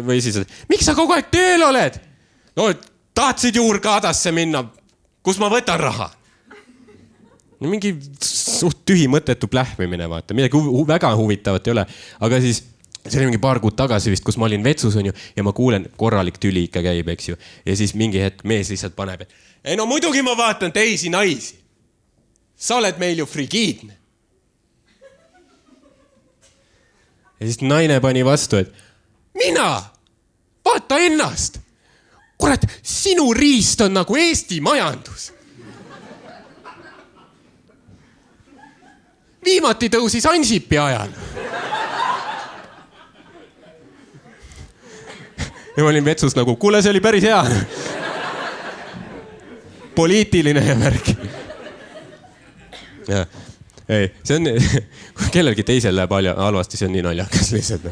Või siis, miks sa kogu aeg tööl oled? Tahtsid juurkaadasse minna, kus ma võtan raha? Mingi suht tühi mõttetu plähmimine, vaata. Midagi väga huvitavat ei ole, aga siis see oli mingi paar kuud tagasi vist, kus ma olin vetsus, on ju, ja ma kuulen, korralik tüli ikka käib, eks ju. Ja siis mingi hetk mees lihtsalt paneb, et ei no muidugi ma vaatan teisi naisi. Sa oled meil ju frigiidne. Ja siis naine pani vastu, et mina, vaata ennast. Kurat, sinu riist on nagu Eesti majandus. Viimati tõusis Ansipi ajal. Ja ma olin vetsus nagu, kuule, see oli päris hea. Poliitiline ja märk. Ja, ei, see on, kellelgi teisel läheb halvasti, see on nii naljakas lihtsalt.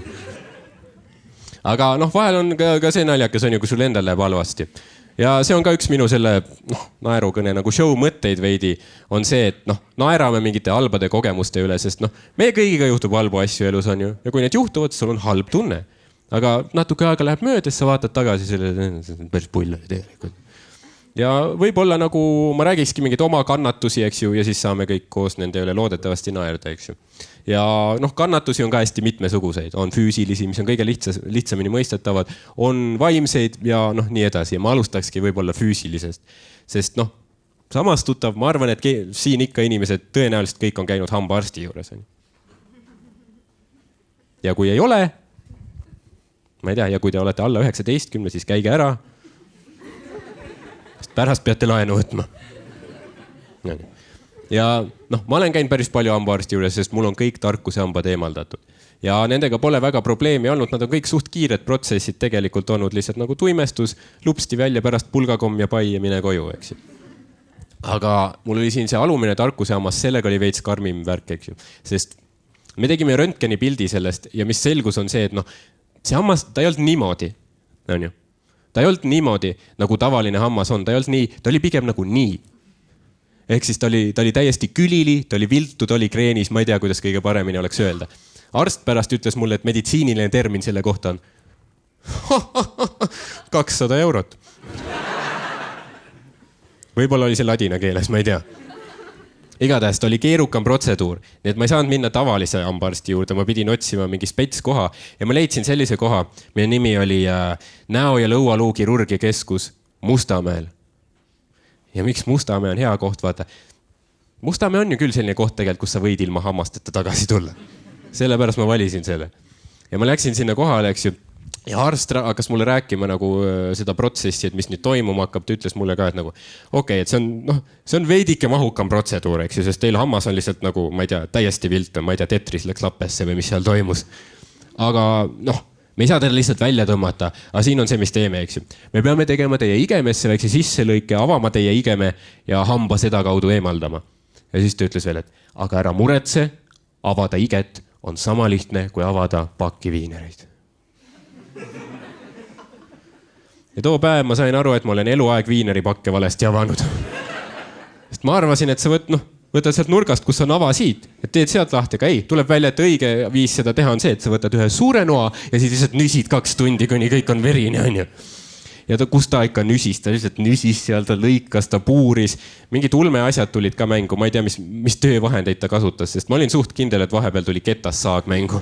Aga vahel on ka see naljakas, on ju, kui sul endal läheb halvasti. ja see on ka üks minu selle naerukõne nagu show mõtteid veidi, on see, et naerame mingite halbade kogemuste üle, sest meie kõigiga juhtub halbu asju elus on ju. Ja kui need juhtuvad, sul on halb tunne. Aga natuke aega läheb mööda, sa vaatad tagasi selle, päris pull oli tegelikult. Ja võib-olla nagu ma räägikski mingeid oma kannatusi, eks ju, ja siis saame kõik koos nende üle loodetavasti naerda, eks ju. Ja kannatusi on ka hästi mitmesuguseid, on füüsilisi, mis on kõige lihtsamini mõistetavad, on vaimseid ja nii edasi. Ja ma alustakski võib-olla füüsilisest, sest samas tuttav, ma arvan, et siin ikka inimesed tõenäoliselt kõik on käinud hambaarsti juures. Ja kui ei ole, ma ei tea, ja kui te olete alla 19, siis käige ära. Pärast peate laenu võtma. Ja ma olen käinud päris palju hambaarsti juures, sest mul on kõik tarkuse hambad eemaldatud. Ja nendega pole väga probleemi olnud, nad on kõik suht kiired protsessid tegelikult olnud lihtsalt nagu tuimestus, lupsti välja pärast pulgakomm ja pai ja mine koju, eks ju. Aga mul oli siin see alumine tarkuse hammas, sellega oli veits karmim värk, eks ju. Sest me tegime röntgeni pildi sellest ja mis selgus on see, et see hammas, ta ei olnud niimoodi, on ju. Ta ei olnud niimoodi, nagu tavaline hammas on. Ta ei olnud nii, ta oli pigem nagu nii. Ehk siis ta oli täiesti külili, ta oli viltu, ta oli kreenis, ma ei tea, kuidas kõige paremini oleks öelda. Arst pärast ütles mulle, et meditsiiniline termin selle kohta on 200 €. Võib-olla oli see ladina keeles, ma ei tea. Igatahes ta oli keerukam protseduur, nii et ma ei saanud minna tavalise hambaarsti juurde, ma pidin otsima mingi spets koha ja ma leidsin sellise koha, mille nimi oli näo- ja lõualuu kirurgia keskus Mustamäel. Ja miks Mustamäe on hea koht, vaata. Mustamäe on ju küll selline koht tegelikult, kus sa võid ilma hammasteta tagasi tulla. Sellepärast ma valisin selle. Ja ma läksin sinna kohale, eks ju. Ja arst hakkas mulle rääkima nagu seda protsessi, et mis nüüd toimuma hakkab. Ta ütles mulle ka, et nagu okei, et see on veidike mahukam protseduur, eks ju, sest teil hammas on lihtsalt nagu, ma ei tea, täiesti vilt, ma ei tea, Tetris läks lappesse või mis seal toimus. Aga me ei saa teile lihtsalt välja tõmmata, aga siin on see, mis teeme, eks ju. Me peame tegema teie igemesse väikse sisselõike, avama teie igeme ja hamba seda kaudu eemaldama. Ja siis ta ütles veel, et aga ära muretse, avada iget on sama lihtne, kui avada pakki viinereid. Ja too päev ma sain aru, et ma olen eluaeg viineripakke valesti avanud. Sest ma arvasin, et sa võtad sealt nurgast, kus on avasiit, et teed sealt lahti, aga ei, tuleb välja, et õige viis seda teha on see, et sa võtad ühe suure noa ja siis lihtsalt nüsid 2 tundi, kuni kõik on verine, on ju. Ja kus ta ikka nüsis, ta lihtsalt nüsis seal, ta lõikas, ta puuris. Mingid ulmeasjad tulid ka mängu, ma ei tea, mis töövahendeid ta kasutas, sest ma olin suht kindel, et vahepeal tuli ketassaag mängu.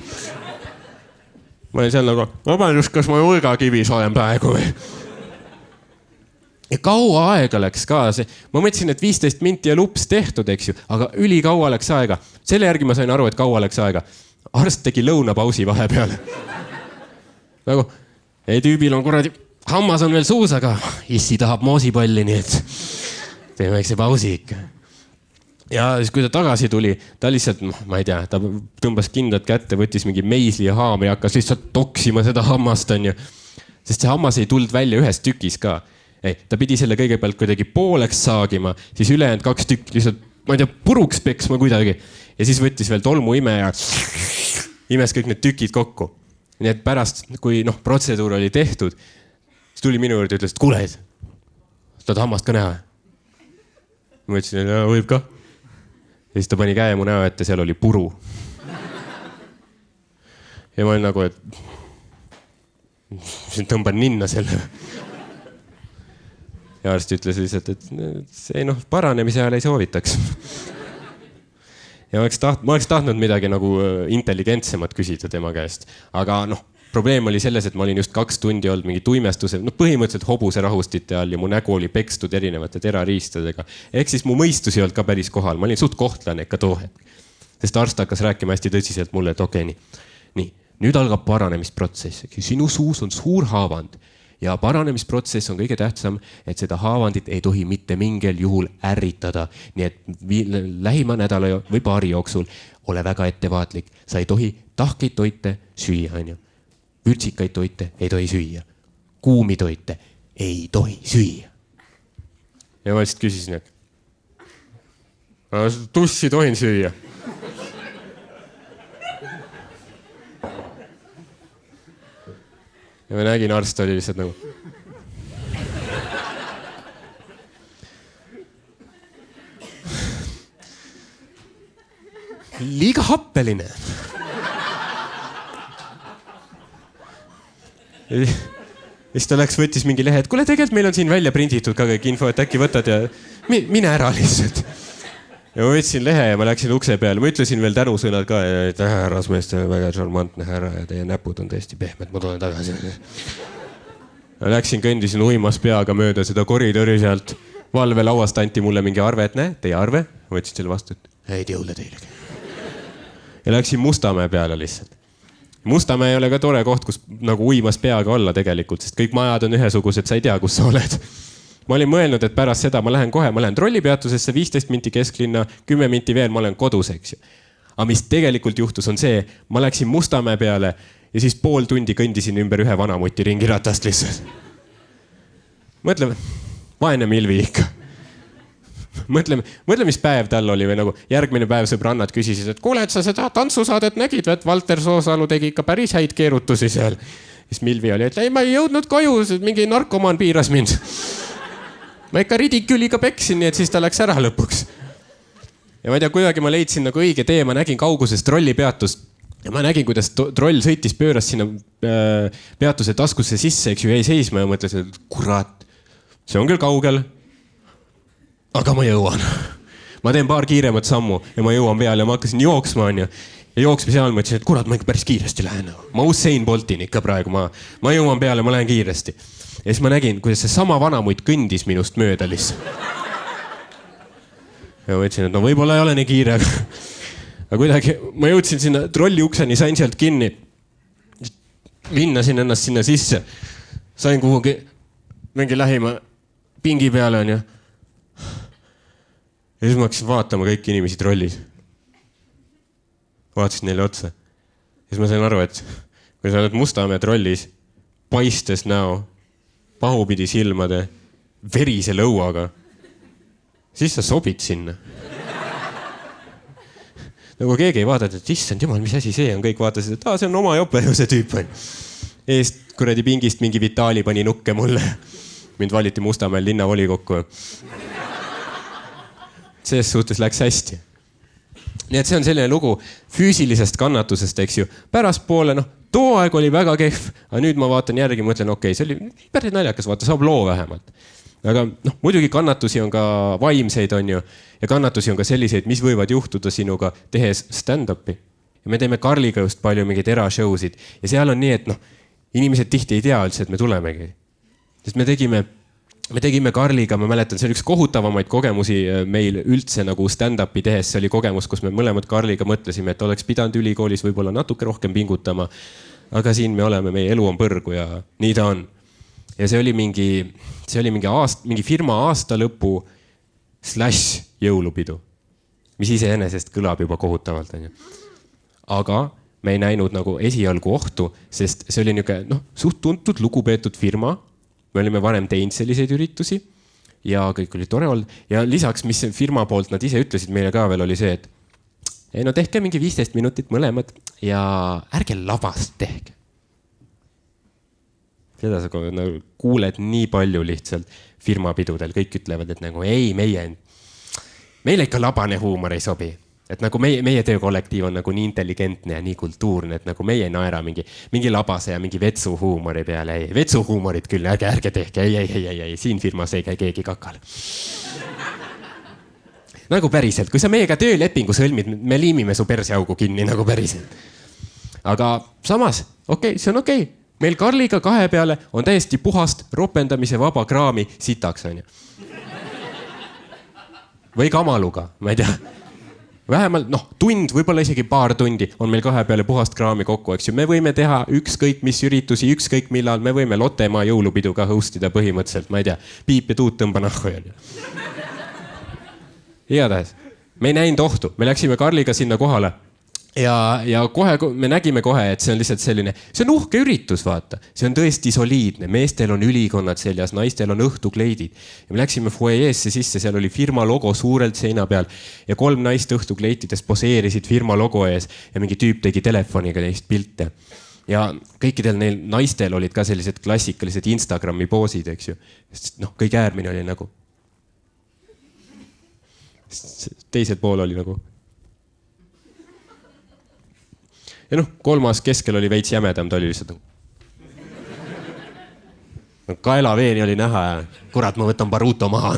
Ma olin seal nagu, vabandust, kas ma julgakivis olen praegu või? Ja kaua aega läks ka see. Ma mõtlesin, et 15 minti ja lups tehtud, eks ju, aga ülikaua läks aega. Selle järgi ma sain aru, et kaua läks aega. Arst tegi lõunapausi vahepeal. Nagu, ei tüübil on kuradi, hammas on veel suus, aga issi tahab moosipalli, nii et teeme väikse pausi ikka. Ja siis kui ta tagasi tuli, ta lihtsalt, ma ei tea, ta tõmbas kindlad kätte, võttis mingi meisli ja haamri, hakkas lihtsalt toksima seda hammast, on ju. Sest see hammas ei tulnud välja ühes tükis ka. Ei, ta pidi selle kõigepealt kuidagi pooleks saagima, siis ülejäänud 2 tükki lihtsalt, ma ei tea, puruks peksma kuidagi. Ja siis võttis veel tolmu ime ja imes kõik need tükid kokku. Nii et pärast, kui protseduur oli tehtud, siis tuli minu juurde ja ütles, et kuule, tahad hammast ka näha? Ma ütlesin, et võib ka. Ja siis ta pani käe mu näo ette, seal oli puru. Ja ma olin nagu, et tõmban ninna selle. Ja arst ütles lihtsalt, et see paranemise ajal ei soovitaks. Ja ma oleks tahtnud midagi nagu intelligentsemat küsida tema käest. Aga probleem oli selles, et ma olin just 2 tundi olnud mingi tuimestuse, põhimõtteliselt hobuse rahustite all ja mu nägu oli pekstud erinevate terariistadega. Ehk siis mu mõistus ei olnud ka päris kohal. Ma olin suht kohtlane ikka too hetk. Sest arst hakkas rääkima hästi tõsiselt mulle, et okei, nii. Nüüd algab paranemisprotsess. Sinu suus on suur haavand. Ja paranemisprotsess on kõige tähtsam, et seda haavandit ei tohi mitte mingil juhul ärritada. Nii et lähima nädala või paari jooksul ole väga ettevaatlik. Sa ei tohi tahkeid toite süüa, on ju. Vürtsikaid toite ei tohi süüa. Kuumi toite ei tohi süüa. Ja ma lihtsalt küsisin, et tussi tohin süüa. Ja ma nägin, arst oli lihtsalt nagu. hüppeline. Ja siis ta läks, võttis mingi lehe, et kuule, tegelikult meil on siin välja prinditud ka kõik info, et äkki võtad ja mine ära lihtsalt. Ja ma võtsin lehe ja ma läksin ukse peale, ma ütlesin veel tänusõnad ka, et härrasmees, te on väga charmantne härra ja teie näpud on tõesti pehmed, ma tulen tagasi. Läksin, kõndisin uimas peaga mööda seda koridori sealt. Valvelauast anti mulle mingi arve, et näe, teie arve. Võtsin selle vastu, et häid jõule teile. Ja läksin Mustamäe peale lihtsalt. Mustamäe ei ole ka tore koht, kus nagu uimas peaga olla tegelikult, sest kõik majad on ühesugused, sa ei tea, kus sa oled. Ma olin mõelnud, et pärast seda ma lähen trollipeatusesse 15 minti kesklinna, 10 minti veel, ma olen kodus, eks ju. Aga mis tegelikult juhtus on see, ma läksin Mustamäe peale ja siis pool tundi kõndisin ümber ühe vanamuti ringiratast lihtsalt. Mõtleme, vaene Milvi ikka. Mõtleme, mis päev tal oli või nagu järgmine päev sõbrannad küsisid, et kuule, et sa seda tantsusaadet nägid, et Valter Soosalu tegi ikka päris häid keerutusi seal. Siis Milvi oli, et ei, ma ei jõudnud koju, mingi narkomaan piiras mind. Ma ikka ridiküliga peksin, nii et siis ta läks ära lõpuks. Ja ma ei tea, kuidagi ma leidsin nagu õige tee, ma nägin kaugusest trollipeatust ja ma nägin, kuidas troll sõitis, pööras sinna peatuse taskusse sisse, eks ju, jäi seisma ja mõtlesin, et kurat, see on küll kaugel. Aga ma jõuan. Ma teen paar kiiremat sammu ja ma jõuan peale ja ma hakkasin jooksma ja jooksmise ajal mõtlesin, et kurat, ma ikka päris kiiresti lähen. Ma Usain Boltin ikka praegu, ma jõuan peale, ma lähen kiiresti. Ja siis ma nägin, kuidas see sama vanamuit kõndis minust mööda lihtsalt. Ja mõtlesin, et no võib-olla ei ole nii kiire. Aga kuidagi ma jõudsin sinna trolli ukseni, sain sealt kinni. Vinnasin ennast sinna sisse. Sain kuhugi mingi lähima pingi peale on ju. Ja siis ma hakkasin vaatama kõiki inimesi trollis. Vaatasin neile otsa. Ja siis ma sain aru, et kui sa oled Mustamäe trollis, paistes näo, pahupidi silmade, verise lõuaga, siis sa sobid sinna. Nagu keegi ei vaadata, et issand jumal, mis asi see on, kõik vaatasid, et see on oma jope ju see tüüp. Eest kuradi pingist mingi Vitali pani nukke mulle. Mind valiti Mustamäel linnavolikokku. Selles suhtes läks hästi. Nii et see on selline lugu füüsilisest kannatusest, eks ju. Pärast poole, too aeg oli väga kehv, aga nüüd ma vaatan järgi, mõtlen, okei, see oli päris naljakas, vaata, saab loo vähemalt. Aga muidugi kannatusi on ka vaimseid, on ju, ja kannatusi on ka selliseid, mis võivad juhtuda sinuga tehes stand-upi. Ja me teeme Karliga just palju mingeid erashowsid ja seal on nii, et inimesed tihti ei tea üldse, et me tulemegi. Sest me tegime Karliga, ma mäletan, see oli üks kohutavamaid kogemusi meil üldse nagu stand-upi tehes. See oli kogemus, kus me mõlemad Karliga mõtlesime, et oleks pidanud ülikoolis võib-olla natuke rohkem pingutama. Aga siin me oleme, meie elu on põrgu ja nii ta on. Ja see oli mingi firma aasta lõpu / jõulupidu, mis iseenesest kõlab juba kohutavalt. Aga me ei näinud nagu esialgu ohtu, sest see oli niisugune suht tuntud, lugupeetud firma. Me olime varem teinud selliseid üritusi ja kõik oli tore olnud. Ja lisaks, mis firma poolt nad ise ütlesid meile ka veel, oli see, et tehke mingi 15 minutit mõlemad ja ärge labast tehke. Seda sa kuuled nii palju lihtsalt firmapidudel. Kõik ütlevad, et nagu ei, meile ikka labane huumor ei sobi. Et nagu meie töökollektiiv on nagu nii intelligentne ja nii kultuurne, et nagu meie ei naera mingi labase ja mingi vetsuhuumori peale. Ei, vetsuhuumorit küll, ärge tehke, ei, siin firmas ei käi keegi kakal. Nagu päriselt, kui sa meiega töölepingu sõlmid, me liimime su perseaugu kinni nagu päriselt. Aga samas, see on okei. Meil Karliga 2 peale on täiesti puhast ropendamise vaba kraami sitaks, on ju. Või kamaluga, ma ei tea. Vähemalt, tund, võib-olla isegi paar tundi on meil 2 peale puhast kraami kokku, eks ju. Me võime teha ükskõik mis üritusi, ükskõik millal, me võime Lottemaa jõulupidu ka hostida põhimõtteliselt, ma ei tea, piip ja tuut tõmba nahku. Igatahes, me ei näinud ohtu, me läksime Karliga sinna kohale ja kohe me nägime kohe, et see on lihtsalt selline, see on uhke üritus, vaata. See on tõesti soliidne, meestel on ülikonnad seljas, naistel on õhtukleidid. Ja me läksime fueeesse sisse, seal oli firma logo suurelt seina peal ja 3 naist õhtukleitides poseerisid firma logo ees ja mingi tüüp tegi telefoniga neist pilte. Ja kõikidel neil naistel olid ka sellised klassikalised Instagrami poosid, eks ju. Kõik äärmine oli nagu. Teisel pool oli nagu. ja noh, kolmas keskel oli veits jämedam, ta oli lihtsalt nagu. Kaelaveeni oli näha ja kurat, ma võtan Baruto maha.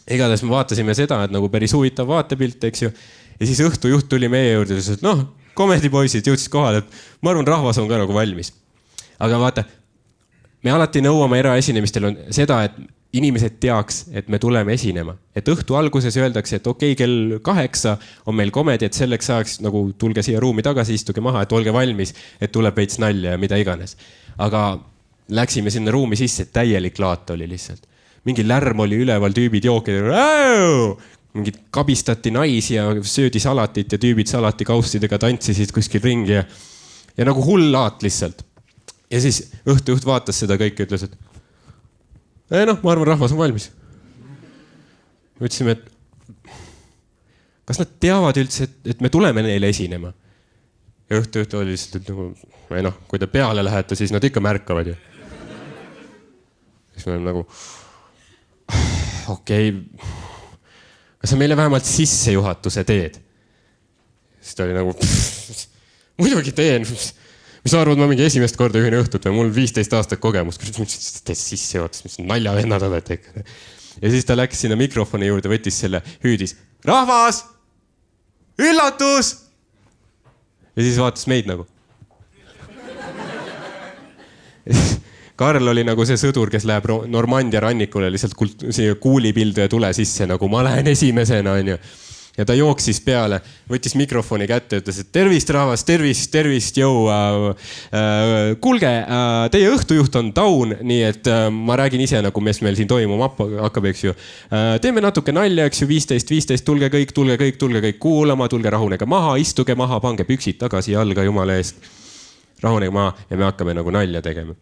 Igatahes me vaatasime seda, et nagu päris huvitav vaatepilt, eks ju. Ja siis õhtujuht tuli meie juurde ja ütles, et noh, komedipoisid jõudsid kohale, et ma arvan, rahvas on ka nagu valmis. Aga vaata, me alati nõuame eraesinemistel on seda, et inimesed teaks, et me tuleme esinema. Et õhtu alguses öeldakse, et okei, kell 8 on meil komedi, et selleks saaks nagu tulge siia ruumi tagasi, istuge maha, et olge valmis, et tuleb veits nalja ja mida iganes. Aga läksime sinna ruumi sisse, täielik laat oli lihtsalt. Mingi lärm oli üleval, tüübid jookid. Mingid kabistati naisi ja söödi salatit ja tüübid salatikaustidega tantsisid kuskil ringi ja nagu hull laat lihtsalt. Ja siis õhtujuht vaatas seda kõike ja ütles, et noh, ma arvan, rahvas on valmis. Ütlesime, et kas nad teavad üldse, et me tuleme neile esinema? Ja õhtujuht oli lihtsalt, et noh, kui te peale lähete, siis nad ikka märkavad ju. Siis me oleme nagu, okei, kas sa meile vähemalt sissejuhatuse teed? Siis ta oli nagu, muidugi teen. Mis sa arvad, ma mingi esimest korda ühine õhtut või mul 15 aastat kogemus. Teed sissejuhatus, mis naljavennad olete ikka. Ja siis ta läks sinna mikrofoni juurde, võttis selle, hüüdis. Rahvas! Üllatus! Ja siis vaatas meid nagu. Karl oli nagu see sõdur, kes läheb Normandia rannikule lihtsalt kuulipildu ja tule sisse, nagu ma lähen esimesena, on ju. Ja ta jooksis peale, võttis mikrofoni kätte ja ütles, et tervist rahvas, tervist, jõu. Kuulge, teie õhtujuht on down, nii et ma räägin ise nagu, mis meil siin toimuma hakkab, eks ju. Teeme natuke nalja, eks ju, 15, tulge kõik kuulama, tulge rahunege maha, istuge maha, pange püksid tagasi jalga jumala eest. Rahunege maha ja me hakkame nagu nalja tegema.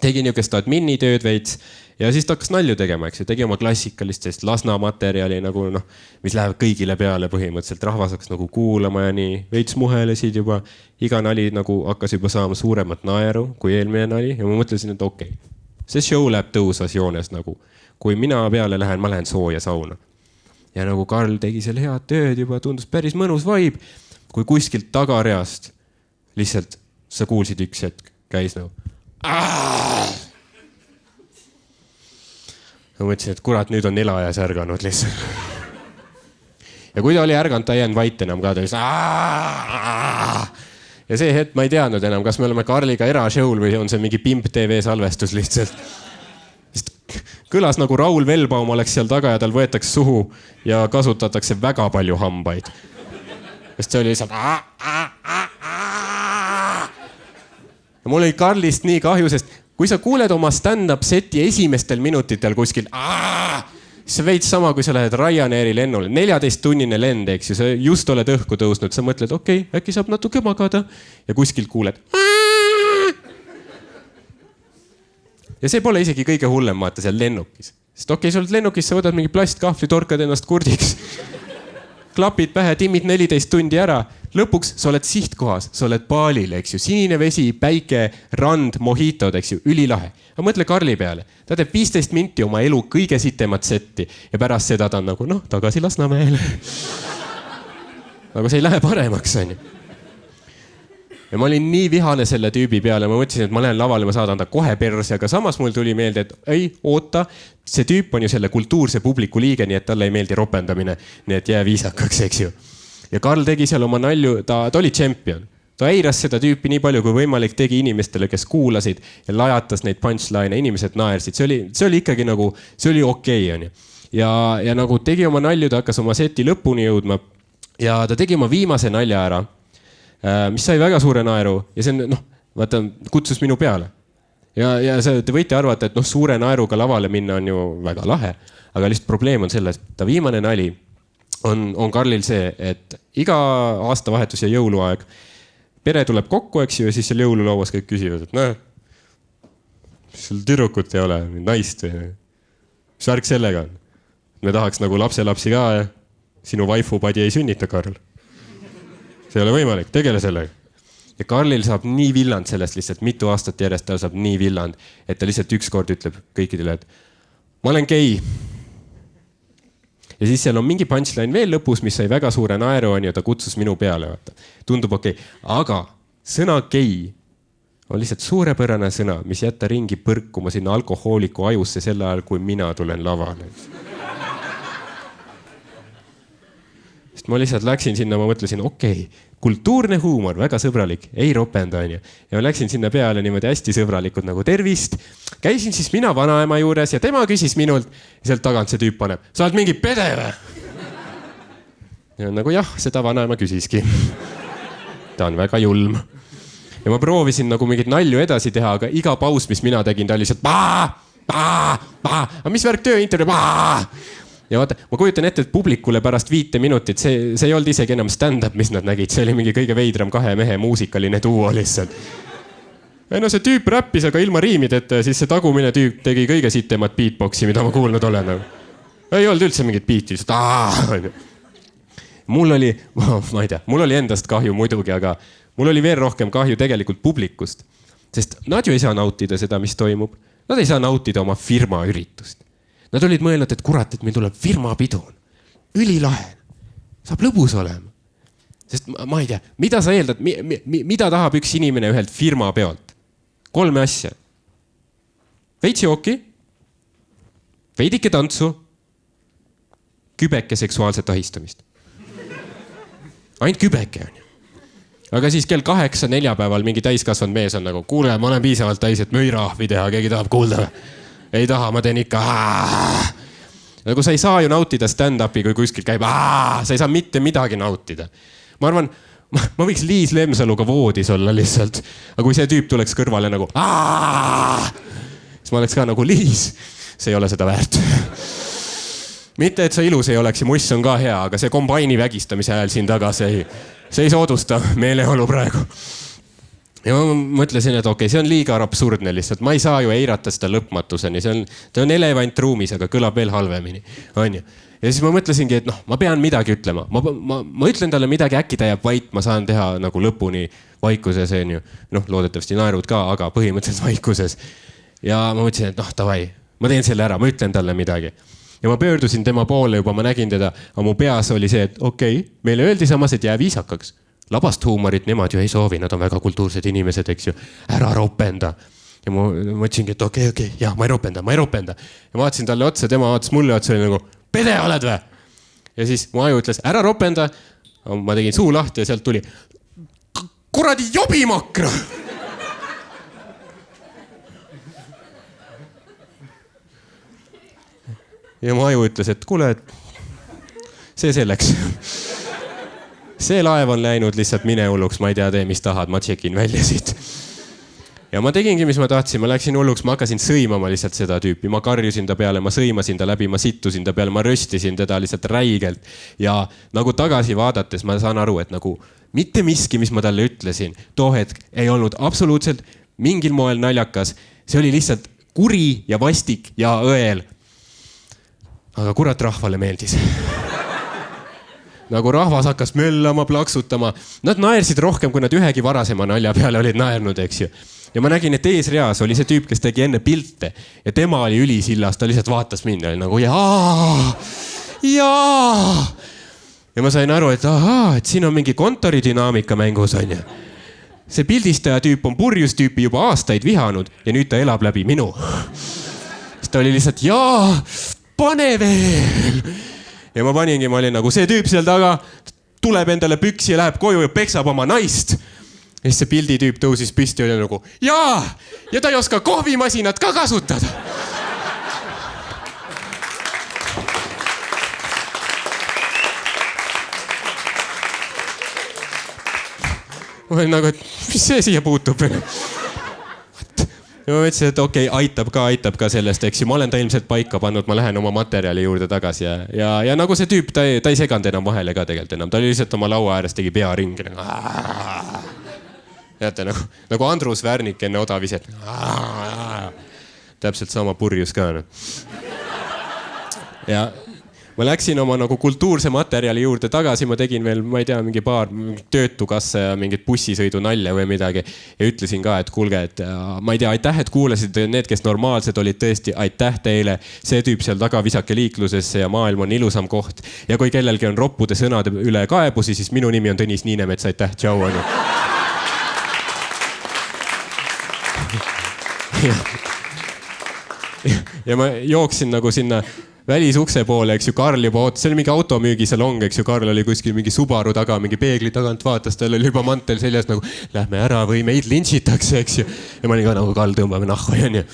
Tegi niukest admini-tööd veits ja siis ta hakkas nalju tegema, eks ju, tegi oma klassikalist Lasna materjali nagu noh, mis läheb kõigile peale põhimõtteliselt. Rahvas hakkas nagu kuulama ja nii veits muhelesid juba. Iga nali nagu hakkas juba saama suuremat naeru kui eelmine nali ja ma mõtlesin, et okei. See show läheb tõusvas joones nagu. Kui mina peale lähen, ma lähen sooja sauna. Ja nagu Karl tegi seal head tööd juba, tundus päris mõnus vibe. Kui kuskilt tagareast lihtsalt sa kuulsid üks hetk, käis nagu ma mõtlesin, et kurat, nüüd on elajas ärganud lihtsalt. Ja kui ta oli ärganud, ta ei jäänud vait enam ka. Ta oli ja see hetk ma ei teadnud enam, kas me oleme Karliga erashow'l või on see mingi Pimp TV salvestus lihtsalt. Kõlas nagu Raul Velbaum oleks seal taga ja tal võetakse suhu ja kasutatakse väga palju hambaid. Sest see oli lihtsalt ja mul oli Karlist nii kahju, sest kui sa kuuled oma stand-up seti esimestel minutitel kuskil, see veits sama, kui sa lähed Ryanairi lennule, 14-tunnine lend, eks ju, sa just oled õhku tõusnud, sa mõtled, okei, äkki saab natuke magada ja kuskilt kuuled. Ja see pole isegi kõige hullem, vaata seal lennukis. Sest okei, sa oled lennukis, sa võtad mingi plastkahvli, torkad ennast kurdiks. Klapid pähe, timmid 14 tundi ära. Lõpuks sa oled sihtkohas, sa oled baalil, eks ju. Sinine vesi, päike, rand, mojitod, eks ju, ülilahe. Aga mõtle Karli peale. Ta teeb 15 minti oma elu kõige sitemat setti ja pärast seda ta on nagu, noh, tagasi Lasnamäele. Aga see ei lähe paremaks, on ju. Ja ma olin nii vihane selle tüübi peale, ma mõtlesin, et ma lähen lavale, ma saadan ta kohe perse, aga samas mul tuli meelde, et ei, oota, see tüüp on ju selle kultuurse publiku liige, nii et talle ei meeldi ropendamine, nii et jää viisakaks, eks ju. Ja Karl tegi seal oma nalju, ta oli tšempion. Ta eiras seda tüüpi nii palju, kui võimalik tegi inimestele, kes kuulasid ja lajatas neid punchline, inimesed naersid. See oli ikkagi nagu, see oli okei, on ju. Ja nagu tegi oma nalju, ta hakkas oma seti lõpuni jõudma ja ta tegi oma viimase nalja ära, mis sai väga suure naeru ja see noh, vaata, kutsus minu peale. Ja te võite arvata, et noh, suure naeruga lavale minna on ju väga lahe, aga lihtsalt probleem on selles, et ta viimane nali on Karlil see, et iga aastavahetus ja jõuluaeg pere tuleb kokku, eks ju, ja siis seal jõululauas kõik küsivad, et näe, mis sul tüdrukut ei ole, naist või mis värk sellega on. Me tahaks nagu lapselapsi ka ja sinu vaifupadi ei sünnita, Karl. See ei ole võimalik, tegele sellega. Ja Karlil saab nii villand sellest lihtsalt, mitu aastat järjest ta saab nii villand, et ta lihtsalt ükskord ütleb kõikidele, et ma olen gei. ja siis seal on mingi punchline veel lõpus, mis sai väga suure naeru, on ju, ta kutsus minu peale, vaata. Tundub okei. Aga sõna gei on lihtsalt suurepärane sõna, mis jätta ringi põrkuma sinna alkohooliku ajusse sel ajal, kui mina tulen lavale. Sest ma lihtsalt läksin sinna, ma mõtlesin, okei, kultuurne huumor, väga sõbralik, ei ropenda, on ju. Ja ma läksin sinna peale niimoodi hästi sõbralikud nagu tervist. Käisin siis mina vanaema juures ja tema küsis minult ja sealt tagant see tüüp paneb, sa oled mingi pede või? Ja nagu jah, seda vanaema küsiski. Ta on väga julm. Ja ma proovisin nagu mingit nalju edasi teha, aga iga paus, mis mina tegin, ta oli lihtsalt aga mis värk tööintervjuu? Ja vaata, ma kujutan ette, et publikule pärast 5 minutit, see ei olnud isegi enam stand-up, mis nad nägid. See oli mingi kõige veidram 2 mehe muusikaline duo lihtsalt. Ei no see tüüp räppis, aga ilma riimideta ja siis see tagumine tüüp tegi kõige sitemat beatboxi, mida ma kuulnud olen. Ei olnud üldse mingit beati, lihtsalt Mul oli, ma ei tea, mul oli endast kahju muidugi, aga mul oli veel rohkem kahju tegelikult publikust. Sest nad ju ei saa nautida seda, mis toimub. Nad ei saa nautida oma firma üritust. Nad olid mõelnud, et kurat, et meil tuleb firma pidu. Ülilahe. Saab lõbus olema. Sest ma ei tea, mida sa eeldad, mida tahab üks inimene ühelt firma peolt? 3 asja. Veits jooki, veidike tantsu, kübeke seksuaalset ahistamist. Ainult kübeke on ju. Aga siis kell 8 neljapäeval mingi täiskasvanud mees on nagu, kuule, ma olen piisavalt täis, et müürahvi teha, keegi tahab kuulda. Ei taha, ma teen ikka. Nagu sa ei saa ju nautida stand-upi, kui kuskil käib. Sa ei saa mitte midagi nautida. Ma arvan, ma võiks Liis Lemsaluga voodis olla lihtsalt. Aga kui see tüüp tuleks kõrvale nagu siis ma oleks ka nagu Liis. See ei ole seda väärt. Mitte, et sa ilus ei oleks ja muss on ka hea, aga see kombaini vägistamise ajal siin taga, see ei soodusta meeleolu praegu. Ja ma mõtlesin, et okei, see on liiga absurdne lihtsalt. Ma ei saa ju eirata seda lõpmatuseni. See on elevant ruumis, aga kõlab veel halvemini. On ju? Ja siis ma mõtlesingi, et ma pean midagi ütlema. Ma ütlen talle midagi, äkki ta jääb vait, ma saan teha nagu lõpuni vaikuses, on ju. Loodetavasti naerud ka, aga põhimõtteliselt vaikuses. Ja ma mõtlesin, et davai, ma teen selle ära, ma ütlen talle midagi. Ja ma pöördusin tema poole juba, ma nägin teda, aga mu peas oli see, et okei, meile öeldi samas, et jää viisakaks. Labast huumorit nemad ju ei soovi, nad on väga kultuursed inimesed, eks ju. Ära ropenda. Ja ma mõtlesingi, et okei, jah, ma ei ropenda. Ja ma vaatasin talle otsa, tema vaatas mulle otsa, oli nagu, pede oled või? Ja siis mu aju ütles, ära ropenda. Ma tegin suu lahti ja sealt tuli, kuradi jobimakra! Ja mu aju ütles, et kuule, see selleks. See laev on läinud lihtsalt mine hulluks, ma ei tea, mis tahad, ma tšekin välja siit. Ja ma tegingi, mis ma tahtsin, ma läksin hulluks, ma hakkasin sõimama lihtsalt seda tüüpi. Ma karjusin ta peale, ma sõimasin ta läbi, ma sittusin ta peale, ma röstisin teda lihtsalt räigelt. Ja nagu tagasi vaadates ma saan aru, et nagu mitte miski, mis ma talle ütlesin, too hetk ei olnud absoluutselt mingil moel naljakas. See oli lihtsalt kuri ja vastik ja õel. Aga kurat rahvale meeldis. Nagu rahvas hakkas möllama, plaksutama. Nad naersid rohkem, kui nad ühegi varasema nalja peale olid naernud, eks ju. Ja ma nägin, et eesreas oli see tüüp, kes tegi enne pilte. Ja tema oli ülisillas, ta lihtsalt vaatas mind. Oli nagu jaa. Ja ma sain aru, et et siin on mingi kontoridünaamika mängus, on ju. See pildistaja tüüp on purjus tüüpi juba aastaid vihanud ja nüüd ta elab läbi minu. Siis ta oli lihtsalt pane veel. Ja ma paningi, ma olin nagu see tüüp seal taga, tuleb endale püksi ja läheb koju ja peksab oma naist. Ja siis see pilditüüp tõusis püsti ja oli nagu, ja ta ei oska kohvimasinat ka kasutada. Ma olin nagu, et mis see siia puutub? Ja ma mõtlesin, et okei, aitab ka sellest, eks ju. Ma olen ta ilmselt paika pannud, ma lähen oma materjali juurde tagasi ja nagu see tüüp, ta ei seganud enam vahele ka tegelikult enam. Ta oli lihtsalt oma laua ääres, tegi pea ringi. Teate, nagu Andrus Värnik enne odaviset. Täpselt sama purjus ka. Ja ma läksin oma nagu kultuurse materjali juurde tagasi, ma tegin veel, ma ei tea, mingi paar töötukassa ja mingit bussisõidu nalja või midagi. Ja ütlesin ka, et kuulge, et ma ei tea, aitäh, et kuulasid need, kes normaalsed olid tõesti, aitäh teile. See tüüp seal taga visake liiklusesse ja maailm on ilusam koht. Ja kui kellelgi on roppude sõnade üle kaebusi, siis minu nimi on Tõnis Niinemets, aitäh, tšau. Ja ma jooksin nagu sinna välisukse poole, eks ju, Karl juba ootas, see oli mingi automüügisalong, eks ju, Karl oli kuskil mingi Subaru taga, mingi peegli tagant vaatas, tal oli juba mantel seljas nagu, lähme ära või meid lintšitakse, eks ju. Ja ma olin ka nagu, Karl, tõmbame nahku, onju.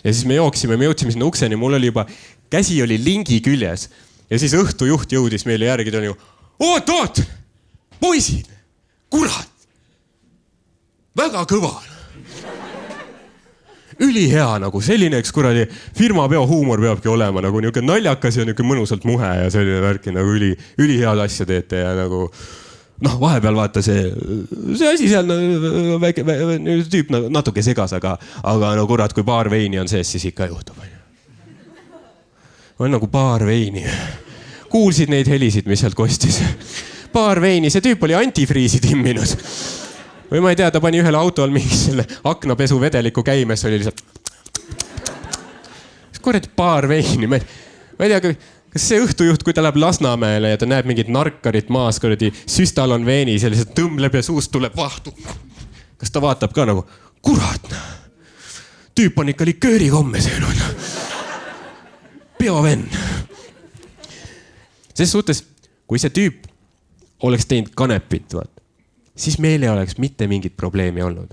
Ja siis me jõudsime sinna ukseni, mul oli juba, käsi oli lingi küljes. Ja siis õhtujuht jõudis meile järgi, ta oli ju, oot, poisid, kurat, väga kõva. Ülihea nagu selline, eks kuradi firmapeo huumor peabki olema nagu niisugune naljakas ja niisugune mõnusalt muhe ja selline värki nagu ülihead asja teete ja nagu vahepeal vaata see asi seal väike tüüp natuke segas, aga no kurat, kui paar veini on sees, siis ikka juhtub. On nagu paar veini. Kuulsid neid helisid, mis sealt kostis. Paar veini, see tüüp oli antifriisi timminud. Või ma ei tea, ta pani ühele autol mingi selle aknapesu vedeliku käimes, oli lihtsalt. Kuradi paar veini. Ma ei tea, kas see õhtujuht, kui ta läheb Lasnamäele ja ta näeb mingit narkarit maas, kuradi süstal on veeni, see lihtsalt tõmbleb ja suust tuleb vahtu. Kas ta vaatab ka nagu, kurat, tüüp on ikka likööri komme söönud. Peovenn. Ses suhtes, kui see tüüp oleks teinud kanepit, siis meil ei oleks mitte mingit probleemi olnud.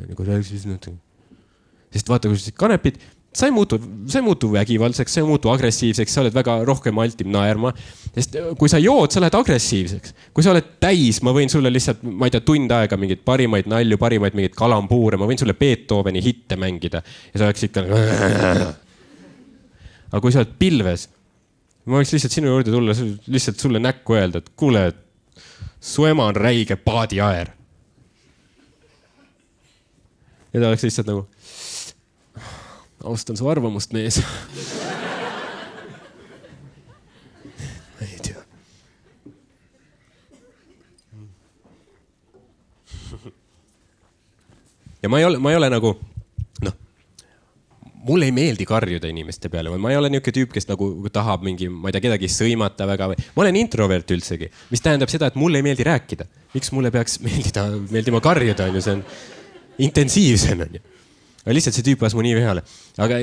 Sest vaata, kui sa kanepid, sa ei muutu vägivaldseks, sa ei muutu agressiivseks, sa oled väga rohkem altim naerma. Sest kui sa jood, sa lähed agressiivseks. Kui sa oled täis, ma võin sulle lihtsalt, ma ei tea, tund aega mingit parimaid nalju, parimaid mingit kalambuure, ma võin sulle Beethoveni hitte mängida. Ja sa oleks ikka... Aga kui sa oled pilves, ma võiks lihtsalt sinu juurde tulla, lihtsalt sulle näkku öelda, et kuule, su ema on räige paadiaer. Ja ta oleks lihtsalt nagu, austan su arvamust, mees. Ma ei tea. Ja ma ei ole nagu, mulle ei meeldi karjuda inimeste peale, või ma ei ole niisugune tüüp, kes nagu tahab mingi, ma ei tea, kedagi sõimata väga või. Ma olen introvert üldsegi, mis tähendab seda, et mulle ei meeldi rääkida. Miks mulle peaks meeldima karjuda, on ju, see on intensiivsen, on ju. Aga lihtsalt see tüüp vas mu nii vihale. Aga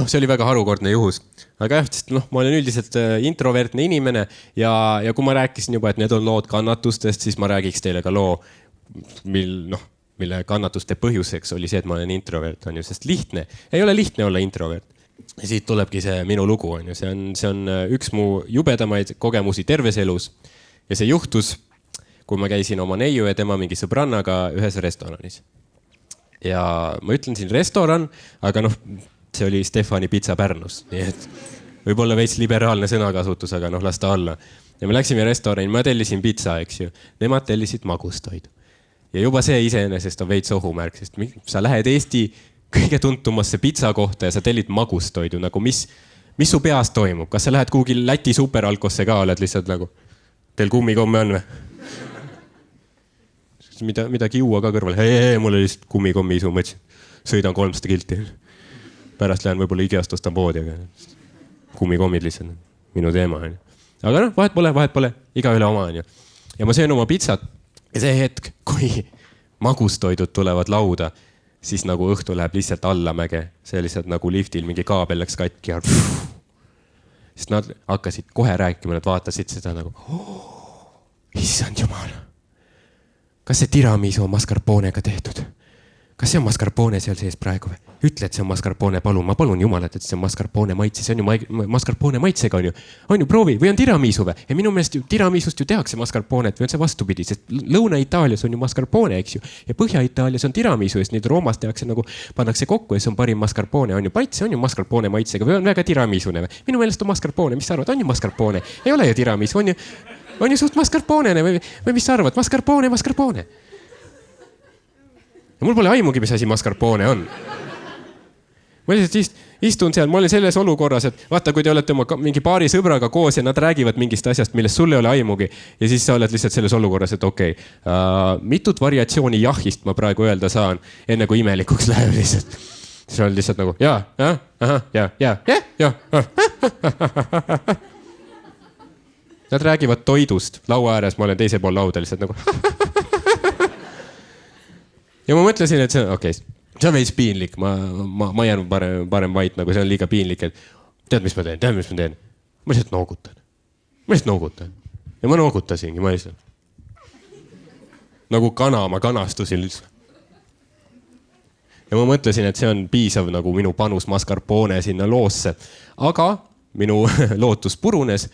see oli väga harukordne juhus. Aga sest ma olen üldiselt introvertne inimene ja kui ma rääkisin juba, et need on lood kannatustest, siis ma räägiks teile ka loo, mille kannatuste põhjuseks oli see, et ma olen introvert, on ju, sest ei ole lihtne olla introvert. Ja siit tulebki see minu lugu, on ju, see on üks mu jubedamaid kogemusi terves elus. Ja see juhtus, kui ma käisin oma neiu ja tema mingi sõbrannaga ühes restoranis. Ja ma ütlen siin restoran, aga see oli Stefani Pitsa Pärnus, nii et võib-olla veits liberaalne sõnakasutus, aga las ta olla. Ja me läksime restorani, ma tellisin pitsa, eks ju, nemad tellisid magustoidu. Ja juba see iseenesest on veits ohumärk, sest sa lähed Eesti kõige tuntumasse pitsa kohta ja sa tellid magustoidu. Nagu mis su peas toimub? Kas sa lähed kuhugi Läti superalkosse ka, oled lihtsalt nagu, teil kummikomme on või? Midagi juua ka kõrval. Ei, mul oli lihtsalt kummikommi isu, mõtlesin. Sõidan 300 kilti. Pärast lähen võib-olla Ikeast ostan poodi, aga kummikommid lihtsalt minu teema. Aga vahet pole, iga üle oma on ju. Ja ma söön oma pitsat. Ja see hetk, kui magustoidud tulevad lauda, siis nagu õhtu läheb lihtsalt allamäge. See lihtsalt nagu liftil mingi kaabel läks katki. Sest nad hakkasid kohe rääkima, nad vaatasid seda nagu, issand jumal. Kas see tiramisu on mascarponega tehtud? Kas see on mascarpone seal sees praegu või? Ütle, et see on mascarpone, palun. Ma palun jumalat, et see on mascarpone maitse. See on ju mascarpone maitsega on ju. On ju proovi või on tiramisu või? Ja minu meelest tiramisust ju tehakse mascarponet või on see vastupidi, sest Lõuna-Itaalias on ju mascarpone, eks ju. Ja Põhja-Itaalias on tiramisu, sest neid Roomas tehakse nagu, pannakse kokku ja see on parim mascarpone. On ju maitse, on ju mascarpone maitsega või on väga tiramisune või? Minu meelest on mascarpone, mis sa arvad? On ju mascarpone? Ei ole ju tiramisu, on ju suht mascarponene või mis sa arvad? Mascarpone. Ja mul pole aimugi, mis asi mascarpone on. Ma lihtsalt istun seal, ma olin selles olukorras, et vaata, kui te olete oma mingi paari sõbraga koos ja nad räägivad mingist asjast, millest sul ei ole aimugi. Ja siis sa oled lihtsalt selles olukorras, et okei, mitut variatsiooni jahist ma praegu öelda saan, enne kui imelikuks läheb lihtsalt. Siis on lihtsalt nagu, Nad räägivad toidust laua ääres, ma olen teise pool lauda lihtsalt nagu. Ja ma mõtlesin, et see on okei. See on veits piinlik, ma jään parem vait, nagu see on liiga piinlik, et tead, mis ma teen? Ma lihtsalt noogutan. Ja ma noogutasingi, ma lihtsalt. Nagu kana, ma kanastusin lihtsalt. Ja ma mõtlesin, et see on piisav nagu minu panus mascarpone sinna loosse. Aga minu lootus purunes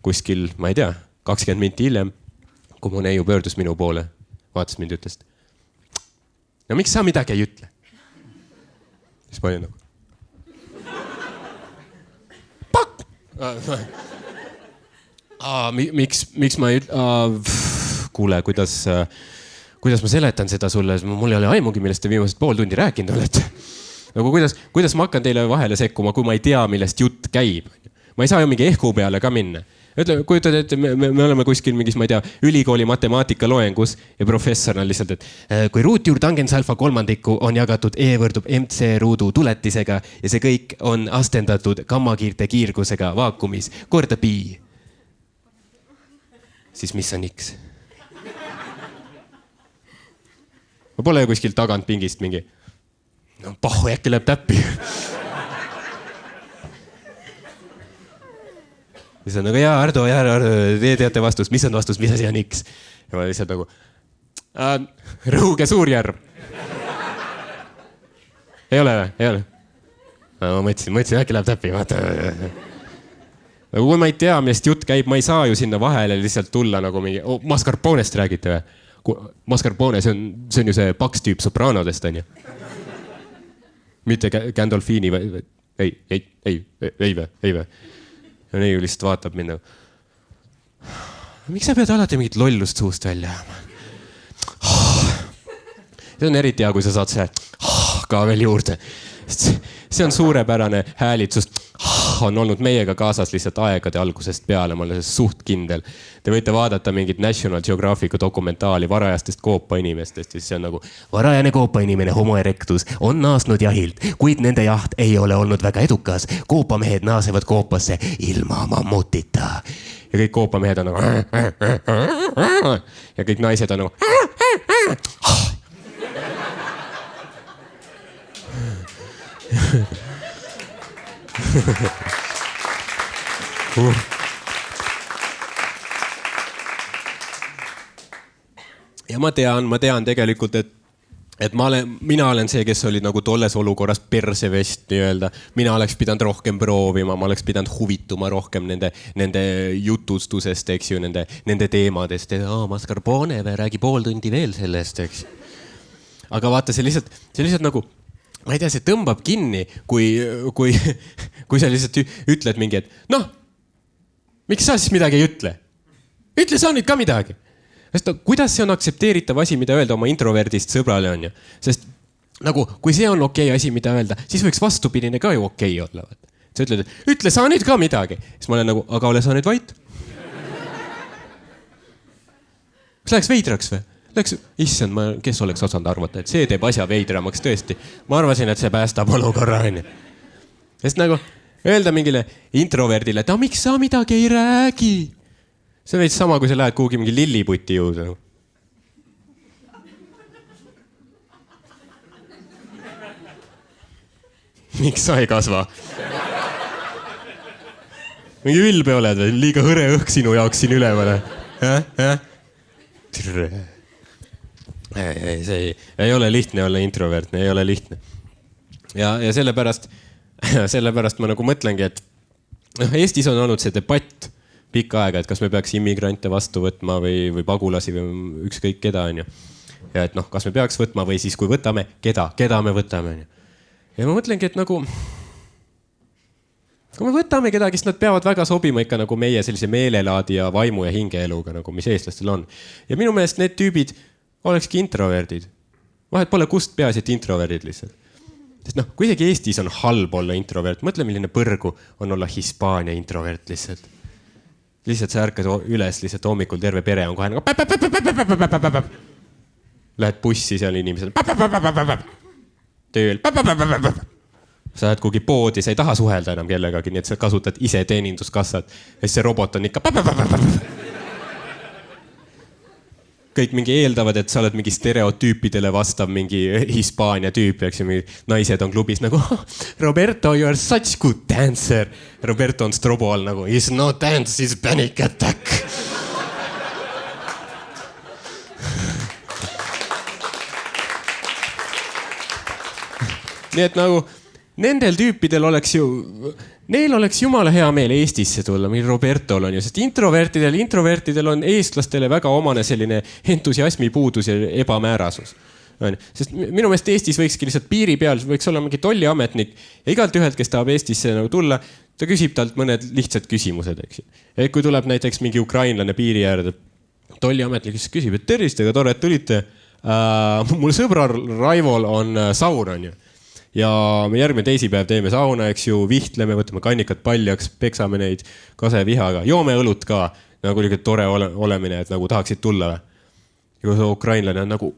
kuskil, ma ei tea, 20 minti hiljem, kui mu neiu pöördus minu poole, vaatas mind ütles. No miks sa midagi ei ütle? Siis ma olin nagu. Pakk! Miks ma ei ütle? Kuule, kuidas ma seletan seda sulle? Mul ei ole aimugi, millest te viimased pool tundi rääkinud olete. Nagu kuidas ma hakkan teile vahele sekkuma, kui ma ei tea, millest jutt käib? Ma ei saa ju mingi ehku peale ka minna. Ütle, kujutad, et me oleme kuskil mingis, ma ei tea, ülikooli matemaatika loengus ja professor on lihtsalt, et kui ruutjuur tangensalfa kolmandiku on jagatud E võrdub MC ruudu tuletisega ja see kõik on astendatud gammakiirte kiirgusega vaakumis korda pi. Siis mis on X? Ma pole kuskil tagant pingist mingi. No pahu, äkki läheb täppi. Siis on nagu, Ardo, te teate vastus, mis on vastus, mis asi on X? Ja ma lihtsalt nagu, Rõuge Suurjärv. Ei ole? Ma mõtlesin, äkki läheb täppi, vaata. Nagu kui ma ei tea, millest jutt käib, ma ei saa ju sinna vahele lihtsalt tulla nagu mingi, mascarponest räägite või? Mascarpone, see on ju see paks tüüp Sopranodest, on ju? Mitte Gandolfini või? Ei või? Ja neiu lihtsalt vaatab mind nagu. Miks sa pead alati mingit lollust suust välja? See on eriti hea, kui sa saad see ka veel juurde. See on suurepärane häälitsus. On olnud meiega kaasas lihtsalt aegade algusest peale. Ma olen suht kindel. Te võite vaadata mingit National Geographicu dokumentaali varajastest koopa inimestest. Siis see on nagu varajane koopa inimene Homo erectus on naasnud jahilt, kuid nende jaht ei ole olnud väga edukas. Koopamehed naasevad koopasse ilma mammutita. Ja kõik koopamehed on nagu ja kõik naised on nagu Ja ma tean tegelikult, et mina olen see, kes oli nagu tolles olukorras persevest nii-öelda. Mina oleks pidanud rohkem proovima, ma oleks pidanud huvituma rohkem nende jutustusest, eks ju, nende teemadest. Mascarpone või räägi pool tundi veel sellest, eks. Aga vaata, see lihtsalt nagu, ma ei tea, see tõmbab kinni, kui sa lihtsalt ütled mingi, et noh, miks sa siis midagi ei ütle? Ütle sa nüüd ka midagi. Sest kuidas see on aktsepteeritav asi, mida öelda oma introverdist sõbrale on ju? Sest nagu, kui see on okei asi, mida öelda, siis võiks vastupidine ka ju okei olla. Sa ütled, et ütle sa nüüd ka midagi. Siis ma olen nagu, aga ole sa nüüd vait. Kas läheks veidraks või? Issand, kes oleks osanud arvata, et see teeb asja veidramaks tõesti. Ma arvasin, et see päästab olukorra. Sest nagu öelda mingile introverdile, et miks sa midagi ei räägi? See on veits sama, kui sa lähed kuhugi mingi lilliputi juurde. Miks sa ei kasva? Mingi ülbe oled või? Liiga hõre õhk sinu jaoks siin üleval. See ei ole lihtne olla introvert, ei ole lihtne. Ja sellepärast ma nagu mõtlengi, et Eestis on olnud see debatt pikka aega, et kas me peaks immigrante vastu võtma või pagulasi või ükskõik keda on ju. Ja et noh, kas me peaks võtma või siis kui võtame, keda me võtame on ju. Ja ma mõtlengi, et nagu kui me võtame kedagi, siis nad peavad väga sobima ikka nagu meie sellise meelelaadi ja vaimu ja hingeeluga, nagu mis eestlastel on. Ja minu meelest need tüübid olekski introverdid. Vahet pole kust peaasi, et introverdid lihtsalt. Sest noh, kui isegi Eestis on halb olla introvert, mõtle, milline põrgu on olla Hispaania introvert lihtsalt. Lihtsalt sa ärkad üles, lihtsalt hommikul terve pere on kohe nagu lähed bussi seal inimesed tööl. Sa lähed kuhugi poodi, sa ei taha suhelda enam kellegagi, nii et sa kasutad ise teeninduskassat ja see robot on ikka kõik mingi eeldavad, et sa oled mingi stereotüüpidele vastav mingi Hispaania tüüp, eks ju, naised on klubis nagu Roberto, you are such good dancer. Roberto on strobo all nagu it's no dance, it's panic attack. Nii et nagu nendel tüüpidel oleks ju, neil oleks jumala hea meel Eestisse tulla, meil Robertol on ju, sest introvertidel on eestlastele väga omane selline entusiasmi puudus ja ebamäärasus. Sest minu meelest Eestis võikski lihtsalt piiri peal, võiks olla mingi tolliametnik ja igalt ühelt, kes tahab Eestisse nagu tulla, ta küsib talt mõned lihtsad küsimused, eks ju. Et kui tuleb näiteks mingi ukrainlane piiri äärde, tolliametnik küsib, et tervist, ega tore, et tulite. Mul sõbra Raivol on saun, on ju. Ja me järgmine teisipäev teeme sauna, eks ju, vihtleme, võtame kannikad paljaks, peksame neid kasevihaga, joome õlut ka, nagu niisugune tore olemine, et nagu tahaksid tulla. Ja kui ukrainlane on nagu,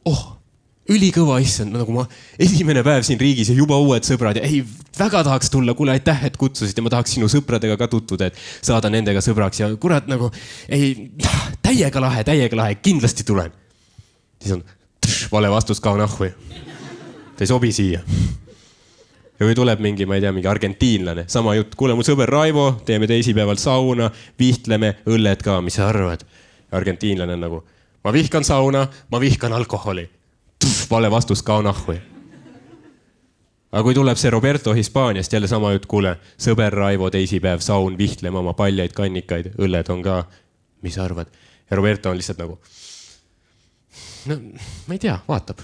ülikõva issand, nagu ma esimene päev siin riigis ja juba uued sõbrad ja ei, väga tahaks tulla, kuule, aitäh, et kutsusid ja ma tahaks sinu sõpradega ka tutvuda, et saada nendega sõbraks ja kurat nagu, ei, täiega lahe, kindlasti tulen. Siis on, vale vastus ka nahvu. Ta ei sobi siia. Ja kui tuleb mingi, ma ei tea, mingi argentiinlane, sama jutt, kuule mu sõber Raivo, teeme teisipäeval sauna, vihtleme, õlled ka, mis sa arvad? Argentiinlane on nagu, ma vihkan sauna, ma vihkan alkoholi. Vale vastus ka nahvu. Aga kui tuleb see Roberto Hispaaniast, jälle sama jutt, kuule, sõber Raivo, teisipäev, saun, vihtleme oma paljaid, kannikaid, õlled on ka, mis sa arvad? Ja Roberto on lihtsalt nagu, no ma ei tea, vaatab.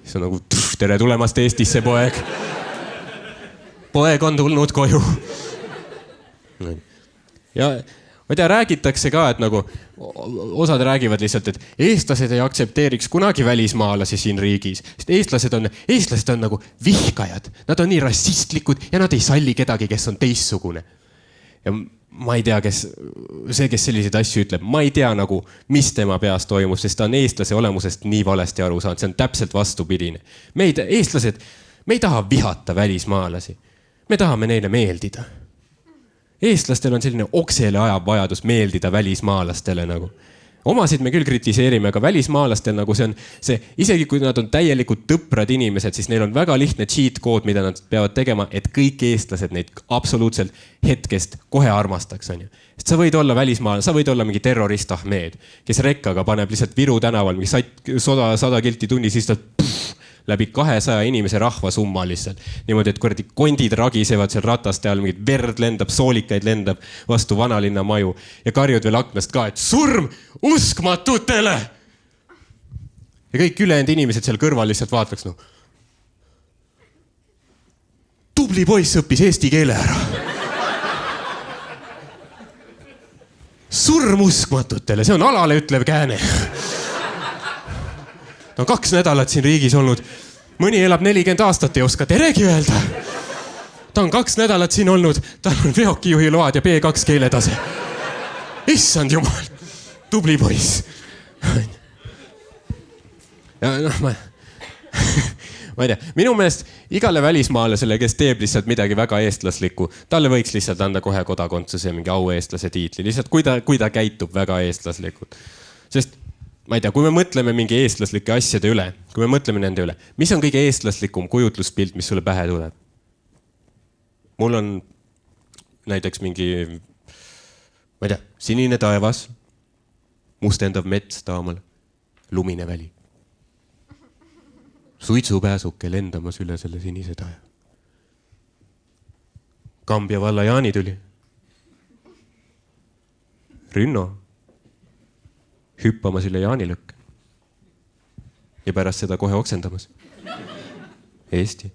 See on nagu, tere tulemast Eestisse, poeg. Poeg on tulnud koju. Ja ma ei tea, räägitakse ka, et nagu osad räägivad lihtsalt, et eestlased ei aktsepteeriks kunagi välismaalasi siin riigis. Sest eestlased on nagu vihkajad. Nad on nii rassistlikud ja nad ei salli kedagi, kes on teistsugune. Ja ma ei tea, kes selliseid asju ütleb. Ma ei tea nagu, mis tema peas toimus, sest ta on eestlase olemusest nii valesti aru saanud. See on täpselt vastupidine. Eestlased, me ei taha vihata välismaalasi. Me tahame neile meeldida. Eestlastel on selline oksele ajav vajadus meeldida välismaalastele nagu. Omasid me küll kritiseerime, aga välismaalastel nagu see on see, isegi kui nad on täielikult tõprad inimesed, siis neil on väga lihtne cheat code, mida nad peavad tegema, et kõik eestlased neid absoluutselt hetkest kohe armastaks. Sest sa võid olla välismaal, sa võid olla mingi terrorist Ahmed, kes rekkaga paneb lihtsalt Viru tänaval mingi 100 kilti tunnis lihtsalt läbi 200 inimese rahva summa lihtsalt. Niimoodi, et kuradi kondid ragisevad seal rataste all, mingid verd lendab, soolikaid lendab vastu vanalinna maju ja karjud veel aknast ka, et surm uskmatutele! Ja kõik ülejäänud inimesed seal kõrval lihtsalt vaataks, no tubli poiss õppis eesti keele ära. Surm uskmatutele, see on alale ütlev kääne. Ta on 2 nädalat siin riigis olnud. Mõni elab 40 aastat, ei oska teregi öelda. Ta on 2 nädalat siin olnud, tal on veokijuhi load ja B2 keeletase. Issand jumal, tubli poiss. Ja noh, ma ei tea, minu meelest igale välismaalasele, kes teeb lihtsalt midagi väga eestlaslikku, talle võiks lihtsalt anda kohe kodakondsuse mingi aueestlase tiitli, lihtsalt kui ta käitub väga eestlaslikult. Sest ma ei tea, kui me mõtleme mingi eestlaslike asjade üle, kui me mõtleme nende üle, mis on kõige eestlaslikum kujutluspilt, mis sulle pähe tuleb? Mul on näiteks mingi, ma ei tea, sinine taevas, mustendav mets taamal, lumine väli. Suitsupääsuke lendamas üle selle sinise taeva. Kambja valla jaanitüli. Rünno. Hüppamas üle jaanilõkke. Ja pärast seda kohe oksendamas. Eesti.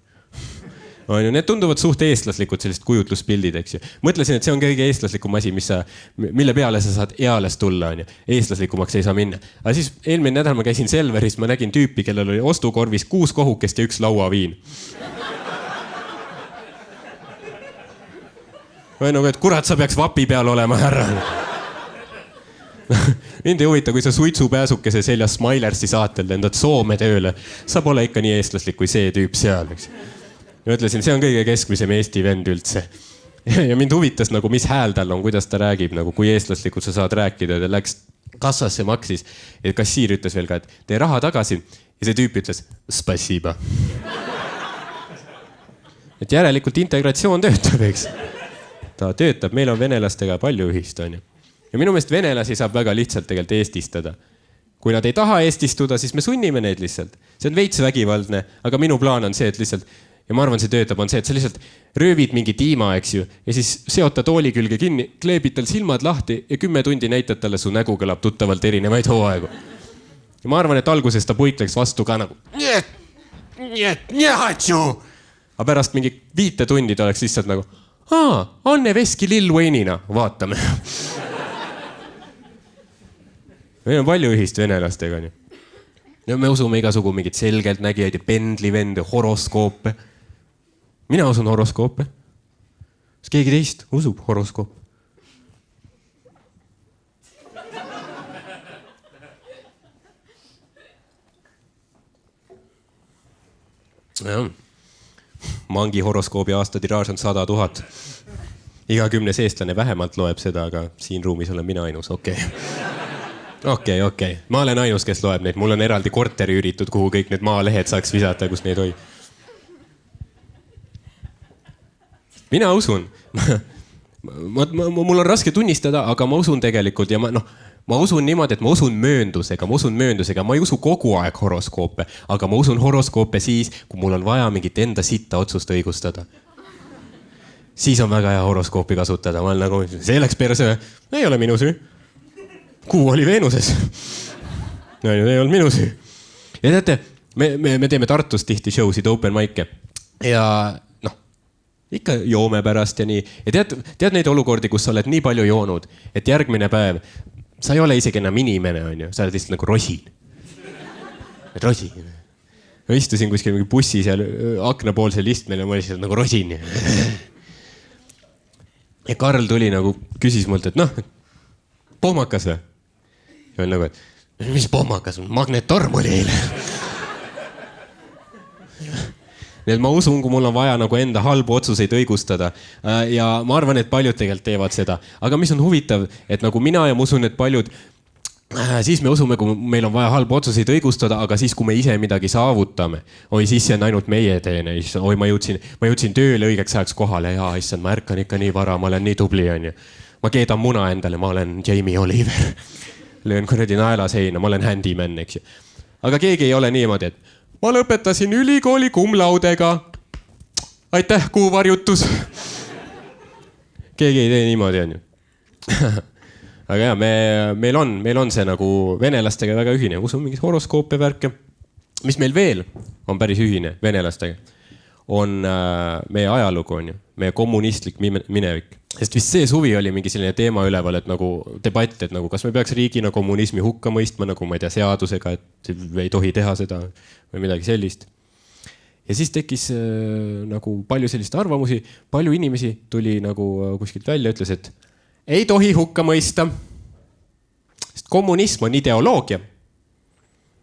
Need tunduvad suht eestlaslikud sellised kujutluspildid, eks ju. Mõtlesin, et see on kõige eestlaslikum asi, mille peale sa saad eales tulla. Eestlaslikumaks ei saa minna. Aga siis eelmine nädal ma käisin Selveris, ma nägin tüüpi, kellel oli ostukorvis 6 kohukest ja 1 lauaviin. või nagu, et kurat, sa peaks vapi peal olema, härra. Mind ei huvita, kui sa suitsupääsukese seljas Smilersi saatel lendad Soome tööle. Sa pole ikka nii eestlaslik kui see tüüp seal. Ja ütlesin, see on kõige keskmisem Eesti vend üldse. Ja mind huvitas, nagu, mis hääl tal on, kuidas ta räägib, nagu, kui eestlaslikult sa saad rääkida. Ta läks kassasse, maksis. Ja kassiir ütles veel ka, et tee raha tagasi. Ja see tüüp ütles, spasiba. Et järelikult integratsioon töötab, eks. Ta töötab, meil on venelastega palju ühist, on ju. Ja minu meelest venelasi saab väga lihtsalt tegelikult eestistada. Kui nad ei taha eestistuda, siis me sunnime neid lihtsalt. See on veits vägivaldne, aga minu plaan on see, et lihtsalt, ja ma arvan, see töötab, on see, et sa lihtsalt röövid mingi tiima, eks ju, ja siis seota tooli külge kinni, kleebid tal silmad lahti ja 10 tundi näitad talle, su nägu kõlab tuttavalt erinevaid hooaegu. Ja ma arvan, et alguses ta puikleks vastu ka nagu aga pärast mingi 5 tundi ta oleks lihtsalt nagu Anne Veski Lil Wayne'ina, vaatame. Meil on palju ühist venelastega. Ja me usume igasugu mingid selgelt nägijaid ja pendlivende, horoskoope. Mina usun horoskoope. Kas keegi teist usub horoskoope? Ja. Mangi horoskoobi aasta tiraaž on 100 000. Iga 10 eestlane vähemalt loeb seda, aga siin ruumis olen mina ainus, Okei. Ma olen ainus, kes loeb neid. Mul on eraldi korteri üritud, kuhu kõik need maalehed saaks visata, kus neid hoida. Mina usun. Mul on raske tunnistada, aga ma usun tegelikult ja ma usun niimoodi, et ma usun mööndusega. Ma ei usu kogu aeg horoskoope, aga ma usun horoskoope siis, kui mul on vaja mingit enda sitta otsust õigustada. Siis on väga hea horoskoopi kasutada. Ma olen nagu, see läks perse. Ei ole minu süü. Kuu oli Veenuses. No, ei olnud minu süü. Ja teate, me teeme Tartus tihti show'sid, open mic'e. Ja ikka joome pärast ja nii. Ja tead neid olukordi, kus sa oled nii palju joonud, et järgmine päev sa ei ole isegi enam inimene, on ju. Sa oled lihtsalt nagu rosin. Ma istusin kuskil mingi bussi seal aknapoolsel istmel ja ma olin lihtsalt nagu rosin. Ja Karl tuli nagu, küsis mult, et pohmakas või? Ja on nagu, et mis pohmakas? Magnetorm oli eile. Nii et ma usun, kui mul on vaja nagu enda halbu otsuseid õigustada. Ja ma arvan, et paljud tegelikult teevad seda. Aga mis on huvitav, et nagu mina ja ma usun, et paljud, siis me usume, kui meil on vaja halbu otsuseid õigustada, aga siis, kui me ise midagi saavutame, siis see on ainult meie teene. Ma jõudsin tööle õigeks ajaks kohale. Ja, issand, ma ärkan ikka nii vara, ma olen nii tubli, on ju. Ma keedan muna endale, ma olen Jamie Oliver. Löön kuradi naela seina, ma olen handyman, eks ju. Aga keegi ei ole niimoodi, et ma lõpetasin ülikooli kumlaudega. Aitäh, kuuvarjutus. Keegi ei tee niimoodi, on ju. Aga jah, meil on see nagu venelastega väga ühine. Usun mingis horoskoope värke. Mis meil veel on päris ühine venelastega, on meie ajalugu, on ju. Meie kommunistlik minevik. Sest vist see suvi oli mingi selline teema üleval, et nagu debatt, et nagu kas me peaks riigina kommunismi hukka mõistma, nagu ma ei tea, seadusega, et ei tohi teha seda või midagi sellist. Ja siis tekkis nagu palju sellist arvamusi, palju inimesi tuli nagu kuskilt välja, ütles, et ei tohi hukka mõista. Sest kommunism on ideoloogia.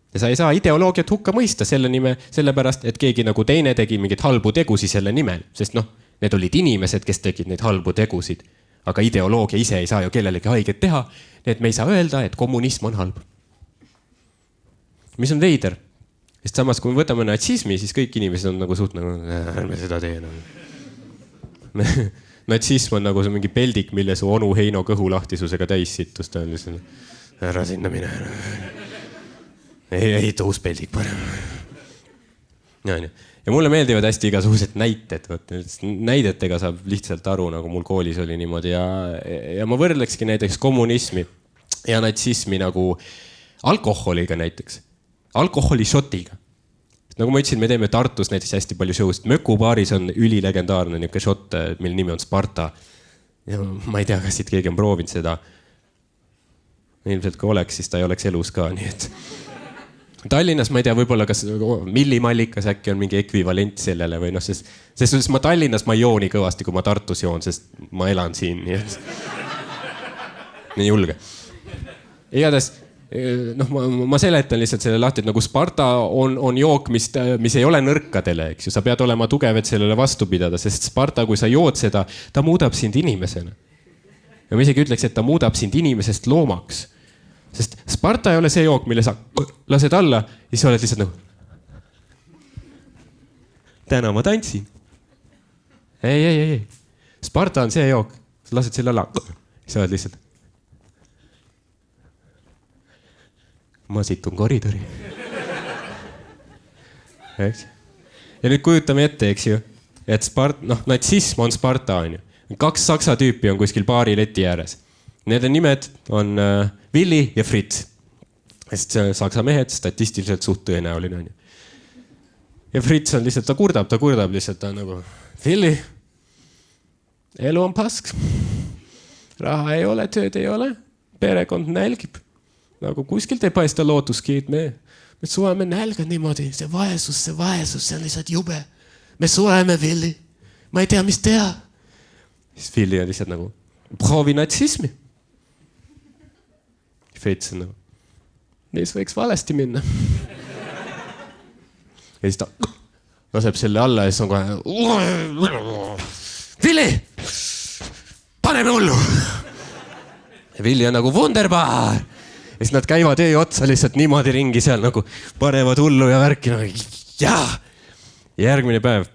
Ja sa ei saa ideoloogiat hukka mõista sellepärast, et keegi nagu teine tegi mingit halbu tegusi selle nimel, sest need olid inimesed, kes tegid neid halbu tegusid. Aga ideoloogia ise ei saa ju kellelegi haiget teha, nii et me ei saa öelda, et kommunism on halb. Mis on veider? Sest samas, kui me võtame natsismi, siis kõik inimesed on nagu suht nagu, ärme seda tee. Natsism on nagu see mingi peldik, mille su onu Heino kõhulahtisusega täis sittus. Ta on lihtsalt, ära sinna mine. Ei tuus peldik parem. Ja mulle meeldivad hästi igasugused näited. Näidetega saab lihtsalt aru, nagu mul koolis oli niimoodi. Ja ma võrdlekski näiteks kommunismi ja natsismi nagu alkoholiga näiteks. Alkoholishotiga. Nagu ma ütlesin, me teeme Tartus näiteks hästi palju show'st. Mökubaaris on ülilegendaarne niuke shot, mille nimi on Sparta. Ja ma ei tea, kas siit keegi on proovinud seda. Ilmselt kui oleks, siis ta ei oleks elus ka, nii et Tallinnas ma ei tea, võib-olla kas millimallikas äkki on mingi ekvivalent sellele või noh, sest ma Tallinnas ma ei joo nii kõvasti, kui ma Tartus joon, sest ma elan siin, nii et nii julge. Igatahes, noh, ma seletan lihtsalt selle lahti, et nagu Sparta on jook, mis ei ole nõrkadele, eks ju. Sa pead olema tugev, et sellele vastu pidada, sest Sparta, kui sa jood seda, ta muudab sind inimesena. Ja ma isegi ütleks, et ta muudab sind inimesest loomaks. Sest Sparta ei ole see jook, mille sa lased alla ja sa oled lihtsalt nagu. Täna ma tantsin. Ei. Sparta on see jook. Sa lased selle alla ja sa oled lihtsalt. Ma situn koridori. Eks? Ja nüüd kujutame ette, eks ju, et natsism on Sparta, on ju. 2 saksa tüüpi on kuskil baari leti ääres. Nende nimed on Willi ja Fritz. Sest saksa mehed statistiliselt suht tõenäoline on ju. Ja Fritz on lihtsalt, ta kurdab lihtsalt, ta on nagu Willi, elu on pask. Raha ei ole, tööd ei ole, perekond nälgib. Nagu kuskilt ei paista lootuskiid, me sueme nälga niimoodi, see vaesus, see on lihtsalt jube. Me sueme, Willi, ma ei tea, mis teha. Siis Willi on lihtsalt nagu, proovi natsismi. Fritz on nagu, neis võiks valesti minna. Ja siis ta laseb selle alla ja siis on kohe, Willi, paneme hullu. Ja Willi on nagu wunderbar. Ja siis nad käivad otsa lihtsalt niimoodi ringi seal nagu panevad hullu ja värki. Nagu, jaa. Ja järgmine päev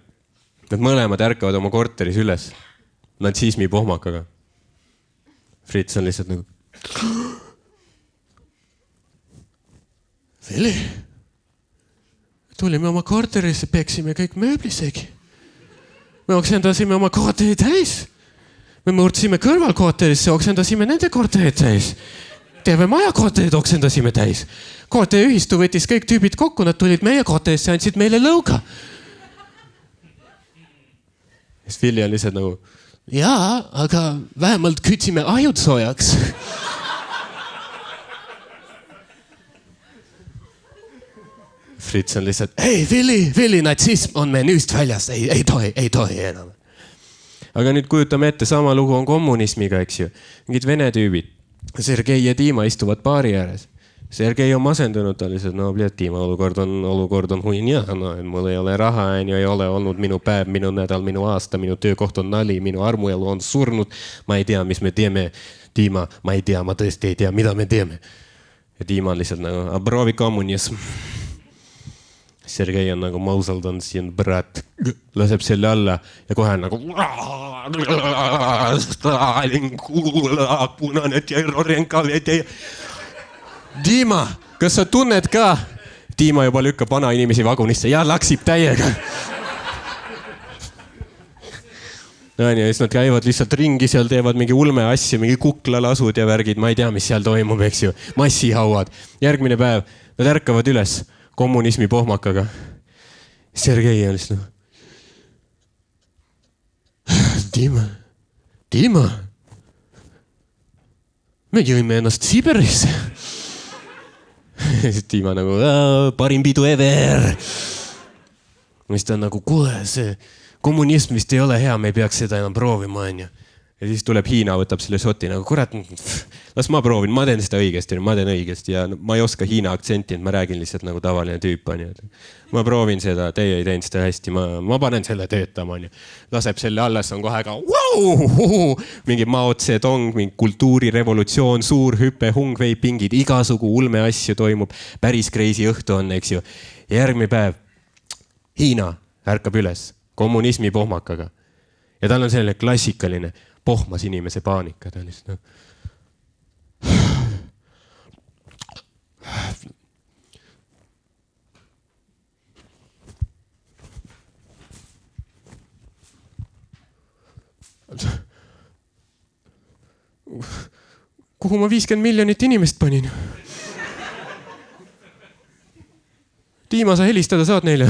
nad mõlemad ärkavad oma korteris üles natsismi pohmakaga. Fritz on lihtsalt nagu Willi, tulime oma korterisse, peksime kõik mööblisegi. Me oksendasime oma korterid täis. Me murdsime kõrval korterisse, oksendasime nende korterid täis. Terve maja korterid oksendasime täis. Korteriühistu võttis kõik tüübid kokku, nad tulid meie korterisse ja andsid meile lõuga. Siis Willi on lihtsalt nagu, jaa, aga vähemalt kütsime ajud soojaks. Fritz on lihtsalt, ei, Willi, natsism on menüüst väljas, ei tohi enam. Aga nüüd kujutame ette, sama lugu on kommunismiga, eks ju. Mingid vene tüübid, Sergei ja Dima istuvad baari ääres. Sergei on masendunud, ta lihtsalt, no, Dima, olukord on huinja, no, et mul ei ole raha, ei ole olnud minu päev, minu nädal, minu aasta, minu töökoht on nali, minu armuelu on surnud. Ma ei tea, mis me teeme, Dima, ma ei tea, ma tõesti ei tea, mida me teeme. Ja Dima on lihtsalt nagu, proovi kommunism. Sergei on nagu, ma usaldan siin brat, laseb selle alla ja kohe on nagu Stalin, punane terrorenka. Dima, kas sa tunned ka? Dima juba lükkab vana inimesi vagunisse ja laksib täiega. Ja siis nad käivad lihtsalt ringi, seal teevad mingi ulme asju, mingi kuklalasud ja värgid, ma ei tea, mis seal toimub, eks ju. Massihauad. Järgmine päev, nad ärkavad üles kommunismi pohmakaga. Sergei on lihtsalt Dima, me jõime ennast Sibirisse. Dima nagu, parim pidu ever. Mis ta on nagu, kuule, see kommunism vist ei ole hea, me ei peaks seda enam proovima, on ju. Ja siis tuleb Hiina, võtab selle šoti nagu, kurat, las ma proovin, ma teen seda õigesti ja ma ei oska Hiina aktsenti, et ma räägin lihtsalt nagu tavaline tüüp, on ju. Ma proovin seda, teie ei teinud seda hästi, ma panen selle töötama, on ju. Laseb selle alles, on kohe ka mingi Mao Zedong, mingi kultuurirevolutsioon, suur hüpe, hungvei, pingid, igasugu ulme asju toimub, päris crazy õhtu on, eks ju. Järgmine päev Hiina ärkab üles kommunismi pohmakaga ja tal on selline klassikaline pohmas inimese paanika, ta on lihtsalt kuhu ma 50 miljonit inimest panin? Dima, sa helistada saad neile?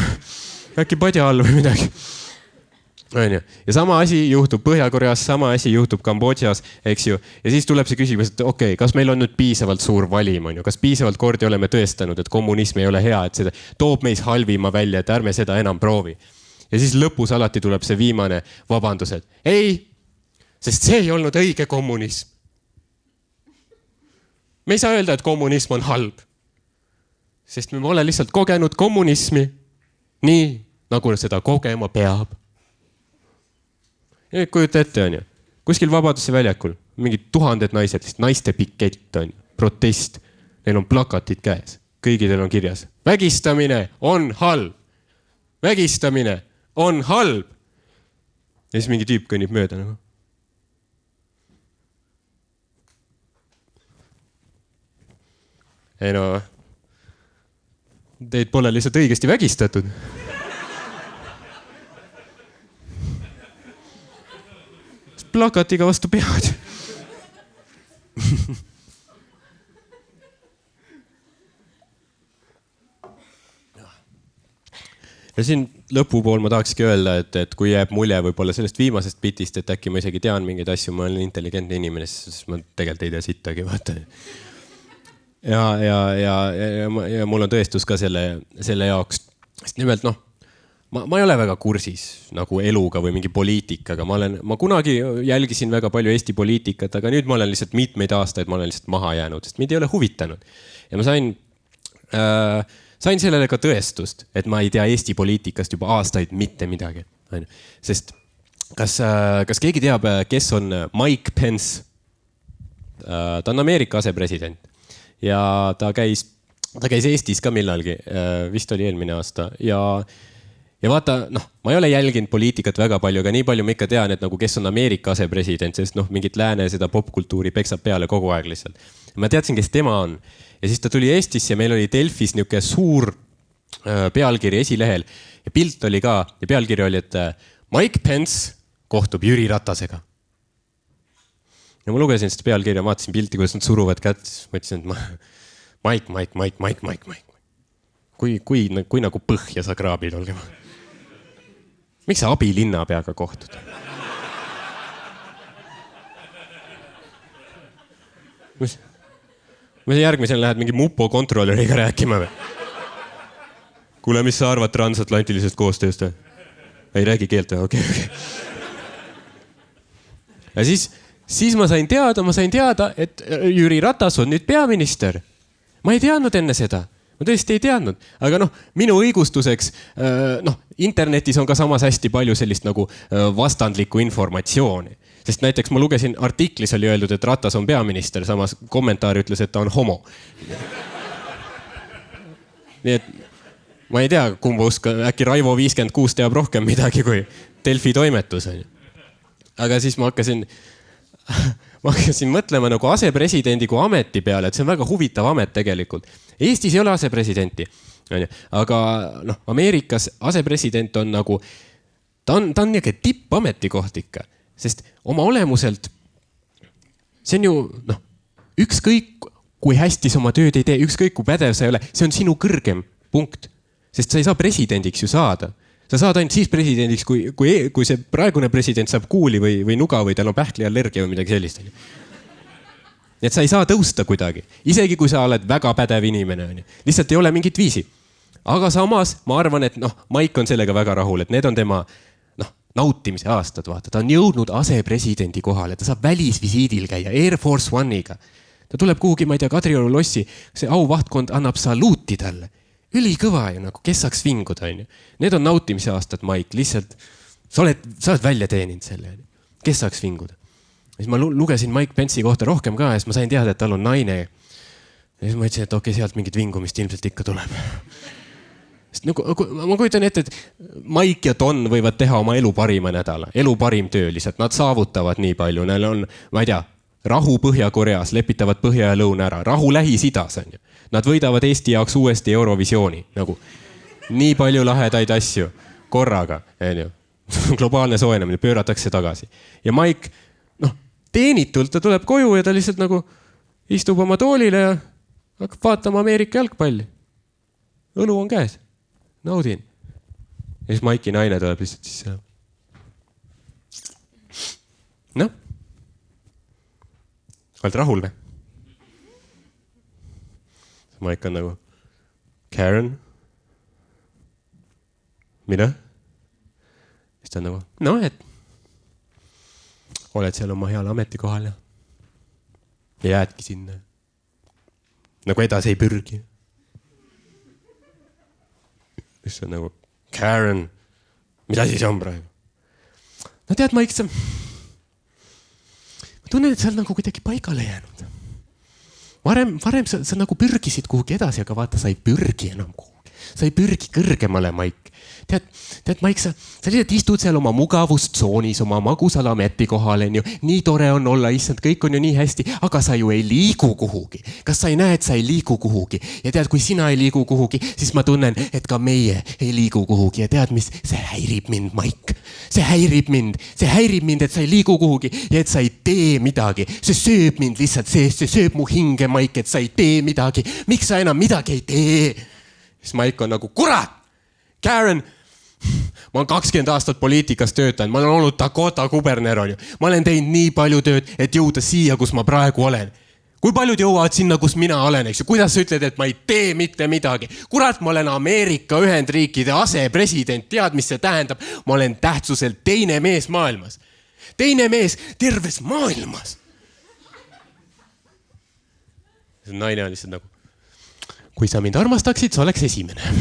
Äkki padja all või midagi? onju. Ja sama asi juhtub Põhja-Koreas, sama asi juhtub Kambodžas, eks ju. Ja siis tuleb see küsimus, et okei, kas meil on nüüd piisavalt suur valim, onju, kas piisavalt kordi oleme tõestanud, et kommunism ei ole hea, et seda toob meis halvima välja, et ärme seda enam proovi. Ja siis lõpus alati tuleb see viimane vabandus, et ei, sest see ei olnud õige kommunism. Me ei saa öelda, et kommunism on halb, sest me ole lihtsalt kogenud kommunismi nii, nagu seda kogema peab. Ja kujuta ette, onju. Kuskil Vabaduse väljakul mingid 1000 naised, naiste pikett on, protest. Neil on plakatid käes. Kõigidel on kirjas. Vägistamine on halb. Vägistamine on halb. Ja siis mingi tüüp kõnnib mööda. Nagu. Ei no, teid pole lihtsalt õigesti vägistatud. Plakatiga vastu pead. Ja siin lõpupool ma tahakski öelda, et kui jääb mulje võib-olla sellest viimasest bitist, et äkki ma isegi tean mingeid asju, ma olen intelligentne inimene, siis ma tegelikult ei tea sittagi, vaata. Ja mul on tõestus ka selle jaoks. Sest nimelt, ma ei ole väga kursis nagu eluga või mingi poliitikaga. Ma kunagi jälgisin väga palju Eesti poliitikat, aga nüüd ma olen lihtsalt mitmeid aastaid, ma olen lihtsalt maha jäänud, sest mind ei ole huvitanud. Ja ma sain sellele ka tõestust, et ma ei tea Eesti poliitikast juba aastaid mitte midagi. Sest kas keegi teab, kes on Mike Pence? Ta on Ameerika asepresident ja ta käis Eestis ka millalgi, vist oli eelmine aasta ja vaata, ma ei ole jälginud poliitikat väga palju, aga nii palju ma ikka tean, et nagu kes on Ameerika asepresident, sest mingit lääne seda popkultuuri peksab peale kogu aeg lihtsalt. Ma teadsin, kes tema on. Ja siis ta tuli Eestisse ja meil oli Delfis niuke suur pealkiri esilehel ja pilt oli ka ja pealkiri oli, et Mike Pence kohtub Jüri Ratasega. Ja ma lugesin seda pealkirja, vaatasin pilti, kuidas nad suruvad kätt, siis mõtlesin, et Mike. Kui nagu põhja sa kraabid, olge ma. Miks sa abilinnapeaga kohtud? Mis järgmisel lähed mingi mupo kontrolleriga rääkima või? Kuule, mis sa arvad transatlantilisest koostööst? Ei räägi keelt või? Okei. Ja siis ma sain teada, et Jüri Ratas on nüüd peaminister. Ma ei teadnud enne seda. Ma tõesti ei teadnud, aga minu õigustuseks, internetis on ka samas hästi palju sellist nagu vastandlikku informatsiooni. Sest näiteks ma lugesin artiklis oli öeldud, et Ratas on peaminister, samas kommentaar ütles, et ta on homo. Nii et ma ei tea, kumba uska, äkki Raivo 56 teab rohkem midagi kui Delfi toimetus. Aga siis ma hakkasin mõtlema nagu asepresidendi kui ameti peale, et see on väga huvitav amet tegelikult. Eestis ei ole asepresidenti, aga Ameerikas asepresident on nagu, ta on niisugune tippametikoht ikka, sest oma olemuselt see on ju, ükskõik kui hästi sa oma tööd ei tee, ükskõik kui pädev sa ei ole, see on sinu kõrgem punkt, sest sa ei saa presidendiks ju saada. Sa saad ainult siis presidendiks, kui see praegune president saab kuuli või nuga või tal on pähkliallergia või midagi sellist. Nii et sa ei saa tõusta kuidagi, isegi kui sa oled väga pädev inimene. Lihtsalt ei ole mingit viisi. Aga samas ma arvan, et Mike on sellega väga rahul, et need on tema nautimise aastad. Vaata. Ta on jõudnud asepresidendi kohale, ta saab välisvisiidil käia Air Force One'iga. Ta tuleb kuhugi, ma ei tea, Kadrioru lossi, see auvahtkond annab saluuti talle. Ülikõva ju, kes saaks vinguda. Need on nautimise aastad, Mike, lihtsalt sa oled välja teeninud selle. Kes saaks vinguda? Ja siis ma lugesin Mike Pence'i kohta rohkem ka ja siis ma sain teada, et tal on naine. Ja siis ma ütlesin, et okei, sealt mingit vingumist ilmselt ikka tuleb. Sest ma kujutan ette, et Mike ja Don võivad teha oma elu parima nädala. Elu parim töö lihtsalt, nad saavutavad nii palju. Neil on, ma ei tea, rahu Põhja-Koreas, lepitavad Põhja ja Lõuna ära. Rahu Lähis-Idas on ju. Nad võidavad Eesti jaoks uuesti Eurovisiooni. Nagu nii palju lahedaid asju korraga. Globaalne soojenemine, pööratakse tagasi. Ja Mike, teenitult ta tuleb koju ja ta lihtsalt nagu istub oma toolile ja hakkab vaatama Ameerika jalgpalli. Õlu on käes. Naudin. Ja siis Mike'i naine tuleb lihtsalt sisse. noh, oled rahul või? Maik on nagu, Karen, mida? Siis ta on nagu, no et oled seal oma heal ametikohal ja jäädki sinna. Nagu edasi ei pürgi. Siis on nagu, Karen, mida siis on praegu? No tead, Maik, ma tunnen, et sa oled nagu kuidagi paigale jäänud. Varem sa nagu pürgisid kuhugi edasi, aga vaata, sa ei pürgi enam kuhugi. Sa ei pürgi kõrgemale, Maik. Tead, Maik, sa lihtsalt istud seal oma mugavustsoonis, oma magusal ametikohal, on ju. Nii tore on olla, issand, kõik on ju nii hästi, aga sa ju ei liigu kuhugi. Kas sa ei näe, et sa ei liigu kuhugi? Ja tead, kui sina ei liigu kuhugi, siis ma tunnen, et ka meie ei liigu kuhugi. Ja tead, mis? See häirib mind, Maik. See häirib mind, et sa ei liigu kuhugi ja et sa ei tee midagi. See sööb mind lihtsalt seest, see sööb mu hinge, Maik, et sa ei tee midagi. Miks sa enam midagi ei tee? Siis Maik on nagu, kurat! Karen, ma olen 20 aastat poliitikas töötanud, ma olen olnud Dakota kuberner, on ju. Ma olen teinud nii palju tööd, et jõuda siia, kus ma praegu olen. Kui paljud jõuavad sinna, kus mina olen, eks ju? Kuidas sa ütled, et ma ei tee mitte midagi? Kurat, ma olen Ameerika Ühendriikide asepresident, tead, mis see tähendab? Ma olen tähtsuselt teine mees maailmas. Teine mees terves maailmas. See naine on lihtsalt nagu, kui sa mind armastaksid, sa oleks esimene.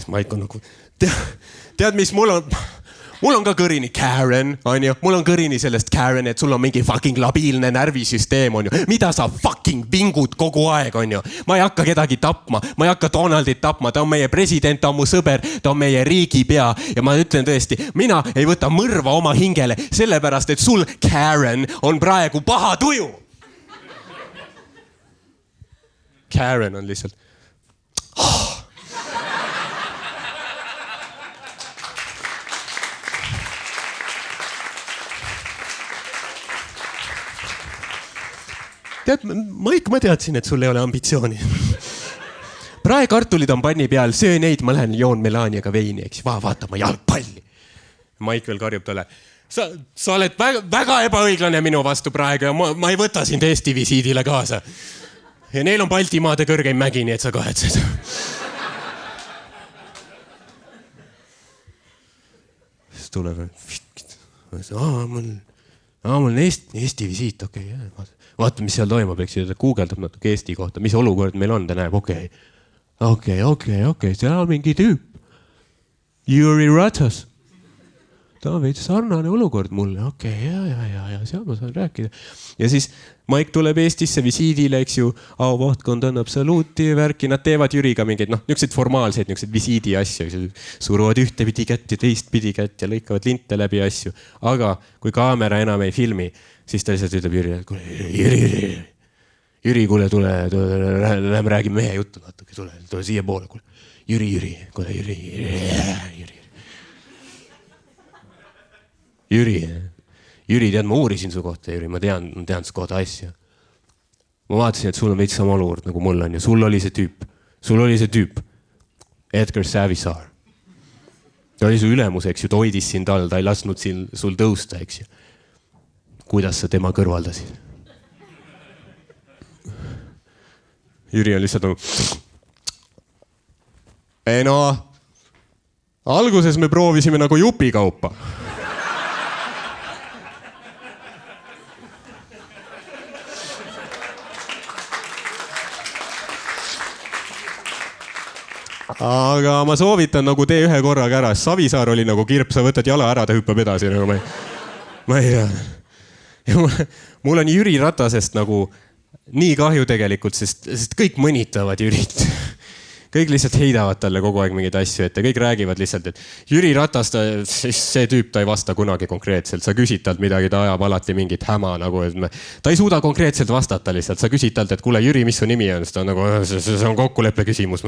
Maik on nagu, tead, mis mul on ka kõrini Karen, on ju, mul on kõrini sellest Karen, et sul on mingi fucking labiilne närvisüsteem, on ju, mida sa fucking vingud kogu aeg, on ju. Ma ei hakka kedagi tapma, ma ei hakka Donaldit tapma, ta on meie president, ta on mu sõber, ta on meie riigipea ja ma ütlen tõesti, mina ei võta mõrva oma hingele, sellepärast, et sul, Karen, on praegu paha tuju. Karen on lihtsalt tead, Maik, ma teadsin, et sul ei ole ambitsiooni. Praekartulid on panni peal, söö neid, ma lähen joon Melaniaga veini, eks. Vaata ma jalgpalli. Maik veel karjub talle. Sa oled väga ebaõiglane minu vastu praegu ja ma ei võta sind Eesti visiidile kaasa. Ja neil on Baltimaade kõrgeim mägi, nii et sa kahetsed. Siis tuleb, mul on Eesti visiit, okei. Vaata, mis seal toimub, eks ju, ta guugeldab natuke Eesti kohta, mis olukord meil on, ta näeb, okei, seal on mingi tüüp. Jüri Ratas. Ta on veidi sarnane olukord mulle, okei, ja seal ma saan rääkida. Ja siis Maik tuleb Eestisse visiidile, eks ju, auvahtkond annab saluuti ja värki, nad teevad Jüriga mingeid, niisugused formaalseid, niisugused visiidi asju, suruvad ühtepidi kätt ja teistpidi kätt ja lõikavad linte läbi asju. Aga kui kaamera enam ei filmi, siis ta lihtsalt ütleb Jüri, kuule, tule, lähme räägime mehe juttu natuke, tule siia poole, kuule. Jüri. Jüri, tead, ma uurisin su kohta, Jüri, ma tean su kohta asja. Ma vaatasin, et sul on veits sama olukord nagu mul on ja sul oli see tüüp, Edgar Savisaar. Ta oli su ülemus, eks ju, ta hoidis sind all, ta ei lasknud sul tõusta, eks ju. Kuidas sa tema kõrvaldasid? Jüri on lihtsalt nagu... Ei no, alguses me proovisime nagu jupikaupa. Aga ma soovitan nagu tee ühe korraga ära. Savisaar oli nagu kirp, sa võtad jala ära, ta hüppab edasi. Ma ei tea. Mul on Jüri Ratasest nagu nii kahju tegelikult, sest kõik mõnitavad Jürit. Kõik lihtsalt heidavad talle kogu aeg mingeid asju ette. Kõik räägivad lihtsalt, et Jüri Ratas, see tüüp, ta ei vasta kunagi konkreetselt. Sa küsid talt midagi, ta ajab alati mingit häma. Nagu, ta ei suuda konkreetselt vastata lihtsalt. Sa küsid talt, et kuule, Jüri, mis su nimi on? Ta on nagu, see on kokkuleppe küsimus.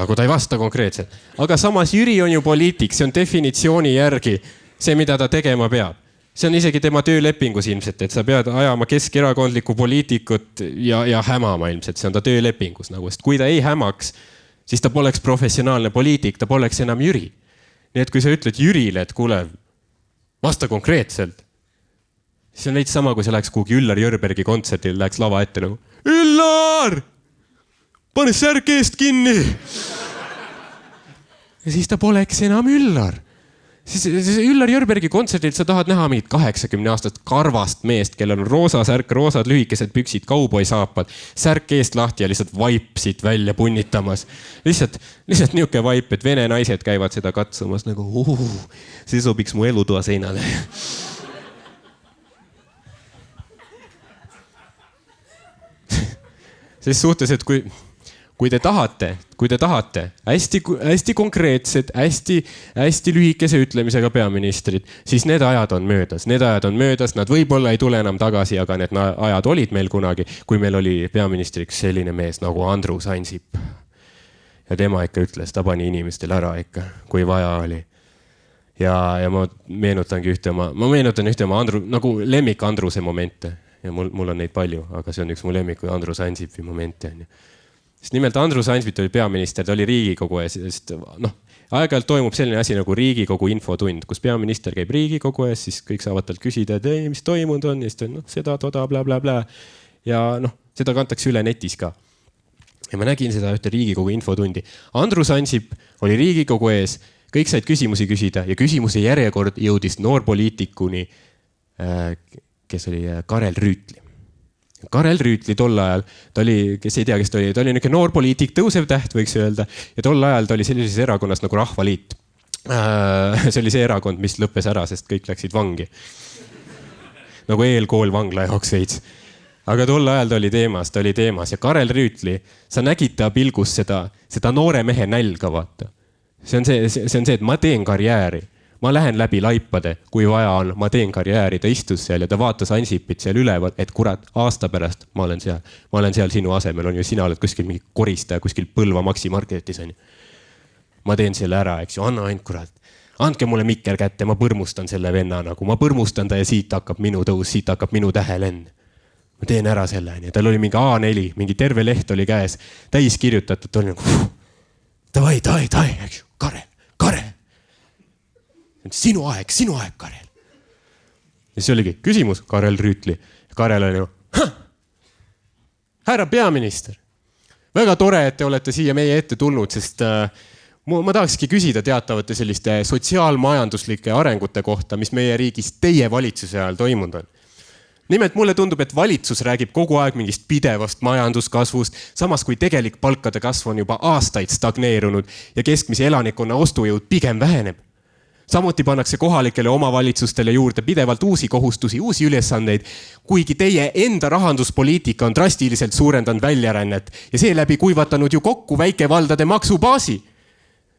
Nagu ta ei vasta konkreetselt. Aga samas Jüri on ju poliitik, see on definitsiooni järgi see, mida ta tegema peab. See on isegi tema töölepingus ilmselt, et sa pead ajama keskerakondlikku poliitikut ja hämama ilmselt. See on ta töölepingus nagu, sest kui ta ei hämaks, siis ta poleks professionaalne poliitik, ta poleks enam Jüri. Nii et kui sa ütled Jürile, et kuule, vasta konkreetselt, siis on veits sama, kui sa läheks kuhugi Üllar Jörbergi kontserdil, läheks lava ette nagu Üllar! Pane särk eest kinni! Ja siis ta poleks enam Üllar. Siis Üllar Jörbergi kontserdilt sa tahad näha mingit 80-aastast karvast meest, kellel on roosa särk, roosad lühikesed püksid, kauboi saapad, särk eest lahti ja lihtsalt vaipsid välja punnitamas. Lihtsalt niuke vaip, et vene naised käivad seda katsumas nagu see sobiks mu elutoa seinale. Ses suhtes, et kui te tahate hästi konkreetsed, hästi lühikese ütlemisega peaministrid, siis need ajad on möödas. Nad võib-olla ei tule enam tagasi, aga need ajad olid meil kunagi, kui meil oli peaministriks selline mees nagu Andrus Ansip. Ja tema ikka ütles, ta pani inimestel ära ikka, kui vaja oli. Ja ma meenutan ühte oma nagu lemmik Andruse momente. Ja mul on neid palju, aga see on üks mu lemmik, kui Andrus Ansipi momente on. Sest nimelt Andrus Ansip oli peaminister, ta oli Riigikogu ees. Aeg-ajalt toimub selline asi nagu Riigikogu infotund, kus peaminister käib Riigikogu ees, siis kõik saavad talt küsida, et ei, mis toimunud on, ja siis seda, toda, bla, bla, bla. Ja seda kantakse üle netis ka. Ja ma nägin seda ühte Riigikogu infotundi. Andrus Ansip oli Riigikogu ees, kõik said küsimusi küsida ja küsimuse järjekord jõudis noorpoliitikuni, kes oli Karel Rüütli. Karel Rüütli tol ajal, ta oli, kes ei tea, kes ta oli niisugune noor poliitik, tõusev täht, võiks öelda. Ja tol ajal ta oli sellises erakonnas nagu Rahvaliit. See oli see erakond, mis lõppes ära, sest kõik läksid vangi. Nagu eelkool vangla jaoks veits. Aga tol ajal ta oli teemas ja Karel Rüütli, sa nägid ta pilgus seda noore mehe nälga, vaata. See on see, et ma teen karjääri. Ma lähen läbi laipade, kui vaja on, ma teen karjääri, ta istus seal ja ta vaatas Ansipit seal üleval, et kurat, aasta pärast ma olen seal sinu asemel, on ju, sina oled kuskil mingi koristaja, kuskil Põlva Maxi Marketis on ju. Ma teen selle ära, eks ju, anna ainult kurat. Andke mulle mikker kätte, ma põrmustan selle venna nagu, ma põrmustan ta ja siit hakkab minu tõus, siit hakkab minu tähelend. Ma teen ära selle, ja tal oli mingi A4, mingi terve leht oli käes, täis kirjutatud, ta oli nagu, davai, eks ju, Karel. Sinu aeg, Karel. Ja see oligi küsimus Karel Rüütli. Karel oli nagu, härra peaminister, väga tore, et te olete siia meie ette tulnud, sest ma tahakski küsida teatavate selliste sotsiaalmajanduslike arengute kohta, mis meie riigis teie valitsuse ajal toimunud on. Nimelt mulle tundub, et valitsus räägib kogu aeg mingist pidevast majanduskasvust, samas kui tegelik palkade kasv on juba aastaid stagneerunud ja keskmise elanikkonna ostujõud pigem väheneb. Samuti pannakse kohalikele omavalitsustele juurde pidevalt uusi kohustusi, uusi ülesandeid, kuigi teie enda rahanduspoliitika on drastiliselt suurendanud väljarännet ja seeläbi kuivatanud ju kokku väikevaldade maksubaasi.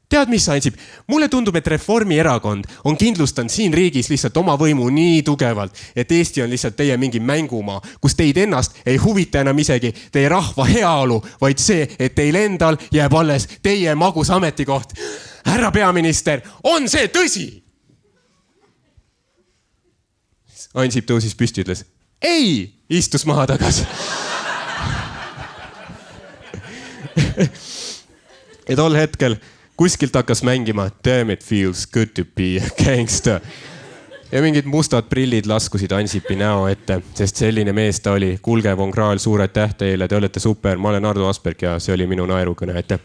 Tead, mis Ansip? Mulle tundub, et Reformierakond on kindlustanud siin riigis lihtsalt oma võimu nii tugevalt, et Eesti on lihtsalt teie mingi mängumaa, kus teid ennast ei huvita enam isegi teie rahva heaolu, vaid see, et teil endal jääb alles teie magus ametikoht. Härra peaminister, on see tõsi? Ansip tõusis püsti, ütles, ei, istus maha tagasi. Ja tol hetkel kuskilt hakkas mängima Damn it feels good to be a gangster. Ja mingid mustad prillid laskusid Ansipi näo ette, sest selline mees ta oli. Kulge Von Kraal, suured täht teile, te olete super. Ma olen Ardo Asperg ja see oli minu naerukõne. Aitäh!